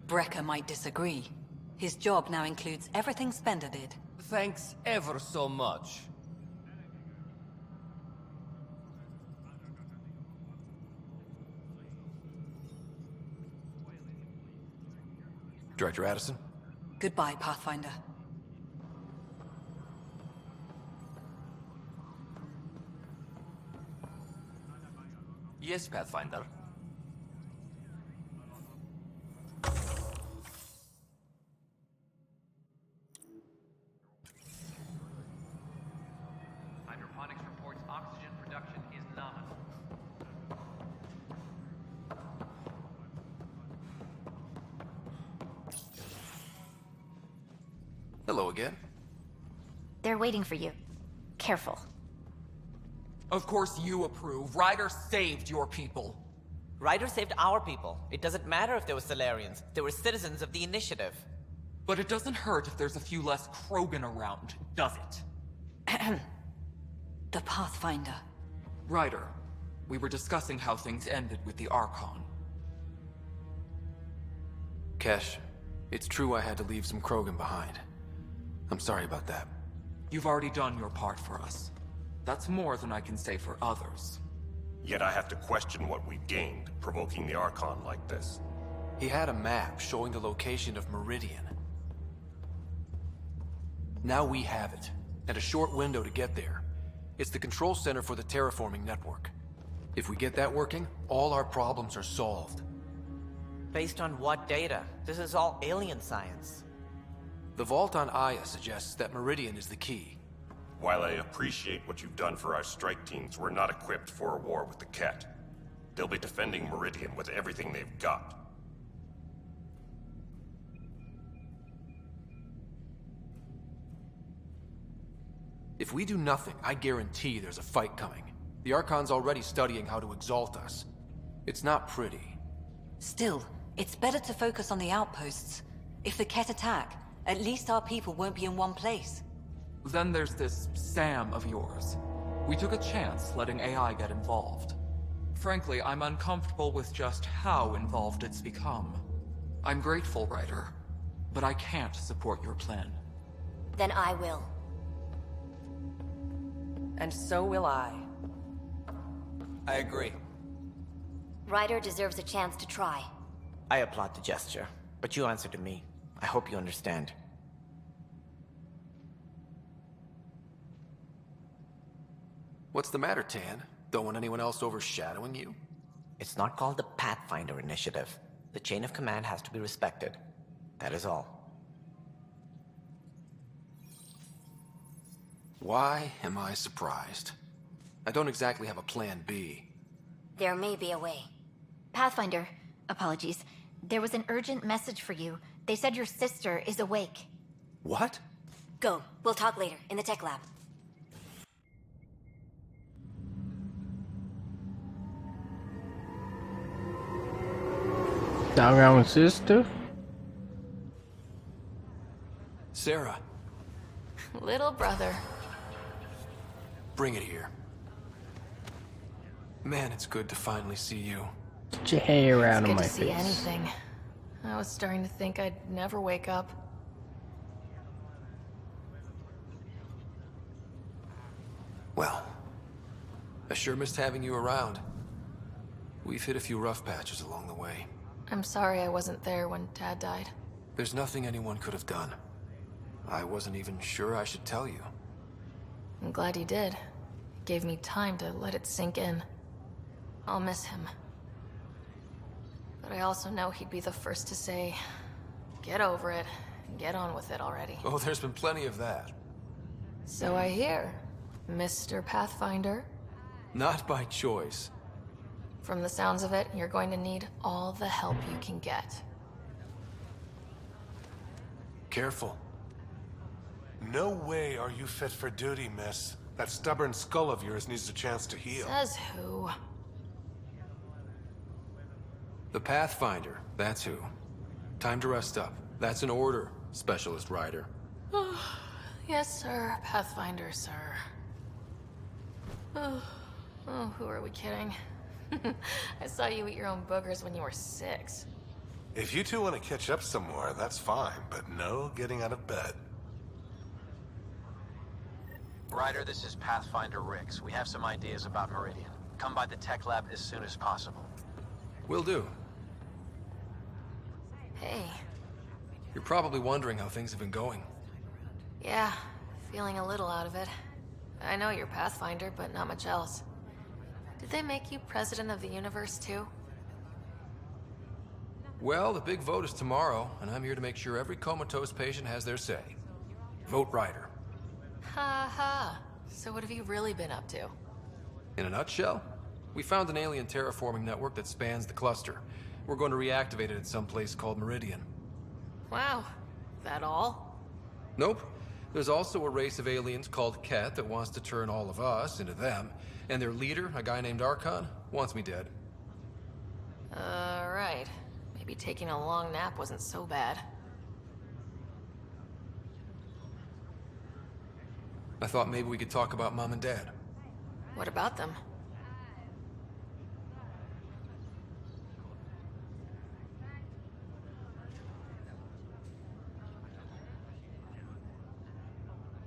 Brecker might disagree. His job now includes everything Spender did. Thanks ever so much. Director Addison? Goodbye, Pathfinder. Yes, Pathfinder. Hydroponics reports oxygen production is nominal. Hello again. They're waiting for you. Careful. Of course you approve. Ryder saved your people. Ryder saved our people. It doesn't matter if they were Salarians. They were citizens of the Initiative. But it doesn't hurt if there's a few less Krogan around, does it? The Pathfinder. Ryder, We were discussing how things ended with the Archon. Kesh, it's true I had to leave some Krogan behind. I'm sorry about that. You've already done your part for us. That's more than I can say for others. Yet I have to question what we gained, provoking the Archon like this. He had a map showing the location of Meridian. Now we have it, and a short window to get there. It's the control center for the terraforming network. If we get that working, all our problems are solved. Based on what data? This is all alien science. The vault on Aya suggests that Meridian is the key. While I appreciate what you've done for our strike teams, we're not equipped for a war with the Ket. They'll be defending Meridian with everything they've got. If we do nothing, I guarantee there's a fight coming. The Archon's already studying how to exalt us. It's not pretty. Still, it's better to focus on the outposts. If the Ket attack, at least our people won't be in one place. Then there's this Sam of yours. We took a chance letting AI get involved. Frankly, I'm uncomfortable with just how involved it's become. I'm grateful, Ryder, but I can't support your plan. Then I will. And so will I. I agree. Ryder deserves a chance to try. I applaud the gesture, but you answer to me. I hope you understand. What's the matter, Tan? Don't want anyone else overshadowing you? It's not called the Pathfinder Initiative. The chain of command has to be respected. That is all. Why am I surprised? I don't exactly have a plan B. There may be a way. Pathfinder, apologies. There was an urgent message for you. They said your sister is awake. What? Go. We'll talk later, in the tech lab. Doggone sister? Sarah. Little brother. Bring it here. Man, it's good to finally see you. Get your hair out of It's my good to see face. anything. I was starting to think I'd never wake up. Well, I sure missed having you around. We've hit a few rough patches along the way. I'm sorry I wasn't there when Dad died. There's nothing anyone could have done. I wasn't even sure I should tell you. I'm glad you did. It gave me time to let it sink in. I'll miss him. But I also know he'd be the first to say, get over it, and get on with it already. Oh, there's been plenty of that. So I hear, Mr. Pathfinder. Not by choice. From the sounds of it, you're going to need all the help you can get. Careful. No way are you fit for duty, miss. That stubborn skull of yours needs a chance to heal. Says who? The Pathfinder, that's who. Time to rest up. That's an order, Specialist Ryder. Yes, sir. Pathfinder, sir. Oh, who are we kidding? I saw you eat your own boogers when you were 6. If you two want to catch up some more, that's fine, but no getting out of bed. Ryder, this is Pathfinder Rix. We have some ideas about Meridian. Come by the tech lab as soon as possible. Will do. Hey. You're probably wondering how things have been going. Yeah, feeling a little out of it. I know you're Pathfinder, but not much else. Did they make you president of the universe, too? Well, the big vote is tomorrow, and I'm here to make sure every comatose patient has their say. Vote Ryder. Ha ha. So what have you really been up to? In a nutshell, we found an alien terraforming network that spans the cluster. We're going to reactivate it at some place called Meridian. Wow. That all? Nope. There's also a race of aliens called Ket that wants to turn all of us into them, and their leader, a guy named Archon, wants me dead. Right. Maybe taking a long nap wasn't so bad. I thought maybe we could talk about Mom and Dad. What about them?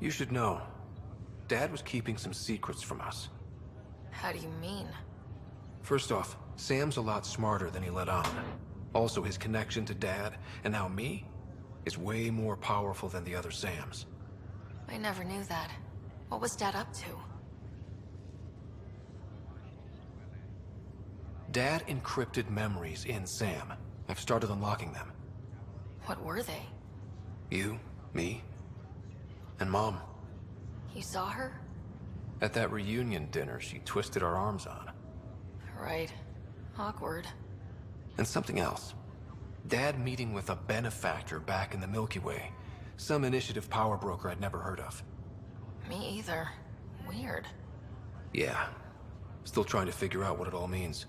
You should know. Dad was keeping some secrets from us. How do you mean? First off, Sam's a lot smarter than he let on. Also, his connection to Dad, and now me, is way more powerful than the other Sams. I never knew that. What was Dad up to? Dad encrypted memories in Sam. I've started unlocking them. What were they? You, me, and Mom. You saw her? At that reunion dinner she twisted our arms on. Right. Awkward. And something else. Dad meeting with a benefactor back in the Milky Way. Some initiative power broker I'd never heard of. Me either. Weird. Yeah. Still trying to figure out what it all means.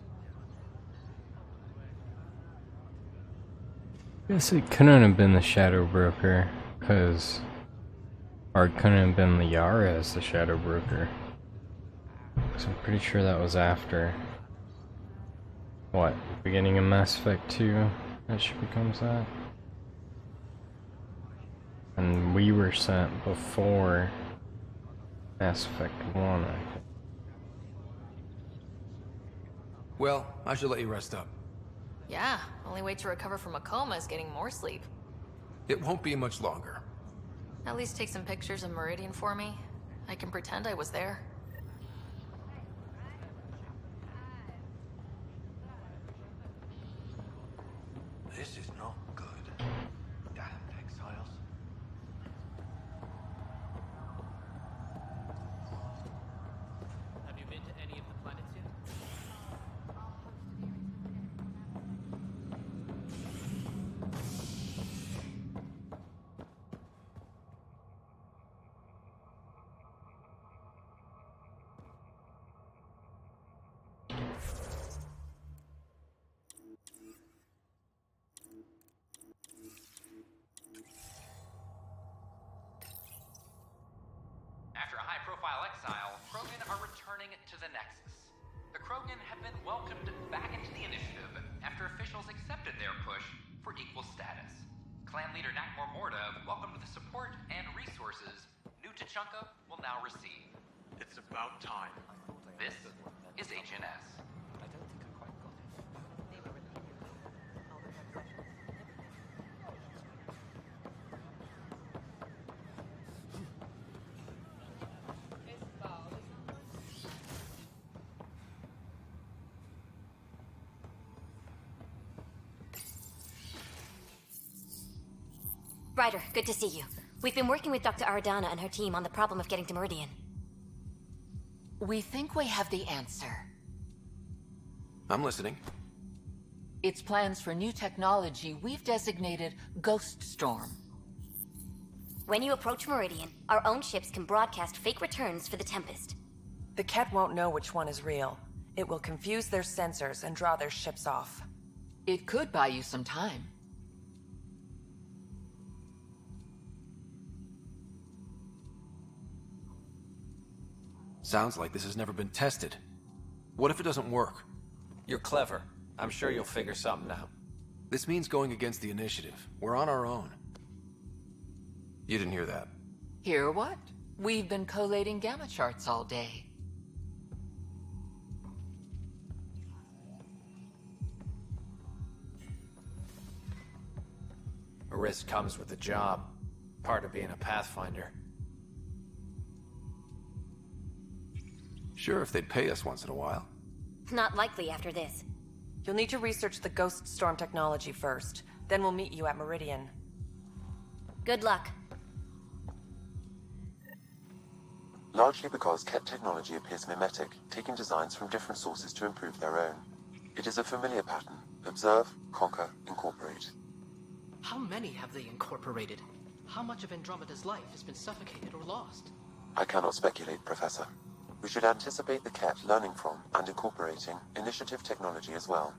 Guess it couldn't have been the Shadow Broker, because... Or it couldn't have been the Yara as the Shadow Broker. So I'm pretty sure that was after... What? Beginning of Mass Effect 2? That she becomes that? And we were sent before Mass Effect 1, I think. Well, I should let you rest up. Yeah, only way to recover from a coma is getting more sleep. It won't be much longer. At least take some pictures of Meridian for me. I can pretend I was there. This is not good. Damn exiles. Have you been to any of the planets yet? After a high-profile exile, Krogan are returning to the Nexus. The Krogan have been welcomed back into the initiative after officials accepted their push for equal status. Clan leader Nakmor Morda welcomed the support and resources New Tachanka will now receive. It's about time. This is HNS. Ryder, good to see you. We've been working with Dr. Aradana and her team on the problem of getting to Meridian. We think we have the answer. I'm listening. It's plans for new technology we've designated Ghost Storm. When you approach Meridian, our own ships can broadcast fake returns for the Tempest. The Ket won't know which one is real. It will confuse their sensors and draw their ships off. It could buy you some time. Sounds like this has never been tested. What if it doesn't work? You're clever. I'm sure you'll figure something out. This means going against the initiative. We're on our own. You didn't hear that. Hear what? We've been collating gamma charts all day. A risk comes with the job. Part of being a Pathfinder. Sure, if they'd pay us once in a while. Not likely after this. You'll need to research the Ghost Storm technology first. Then we'll meet you at Meridian. Good luck. Largely because Ket technology appears mimetic, taking designs from different sources to improve their own. It is a familiar pattern. Observe, conquer, incorporate. How many have they incorporated? How much of Andromeda's life has been suffocated or lost? I cannot speculate, Professor. We should anticipate the Ket learning from and incorporating initiative technology as well.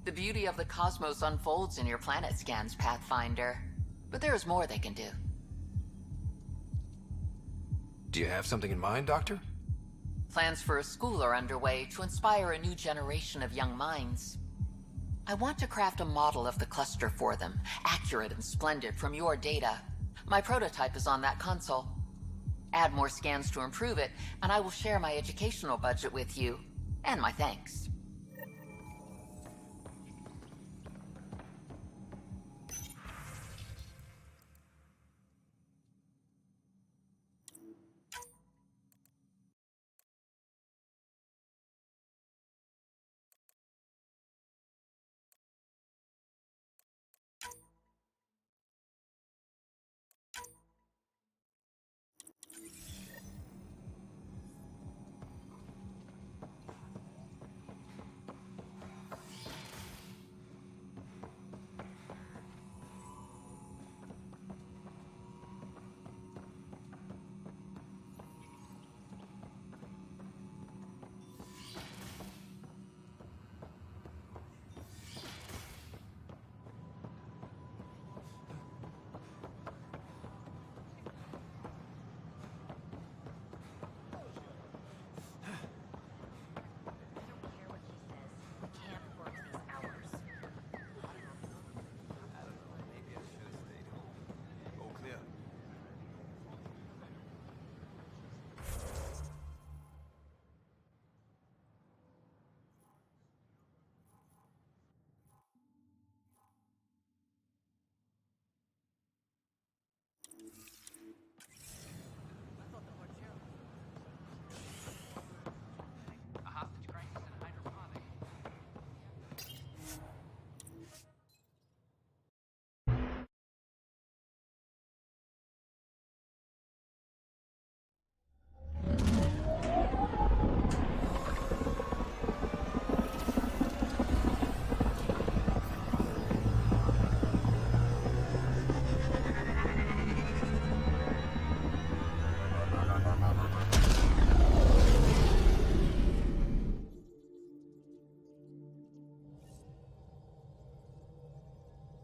The beauty of the cosmos unfolds in your planet scans, Pathfinder. But there's more they can do. Do you have something in mind, Doctor? Plans for a school are underway to inspire a new generation of young minds. I want to craft a model of the cluster for them, accurate and splendid from your data. My prototype is on that console. Add more scans to improve it, and I will share my educational budget with you, and my thanks.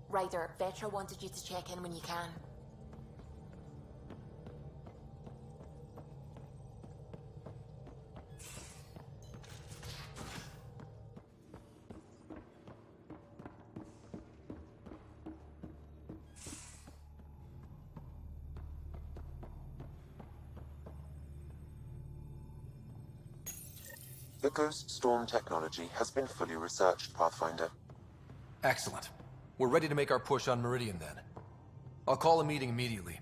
Ryder, Vetra wanted you to check in when you can. The Ghost Storm technology has been fully researched, Pathfinder. Excellent. We're ready to make our push on Meridian then. I'll call a meeting immediately.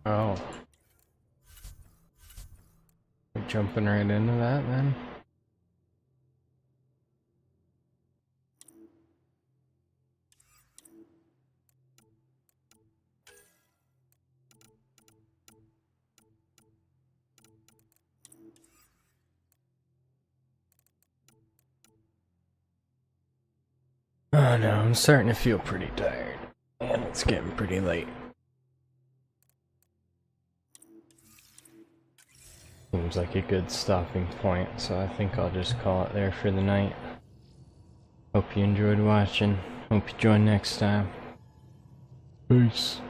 Oh. We're jumping right into that then? Oh no, I'm starting to feel pretty tired. And it's getting pretty late. Seems like a good stopping point, so I think I'll just call it there for the night. Hope you enjoyed watching. Hope you join next time. Peace.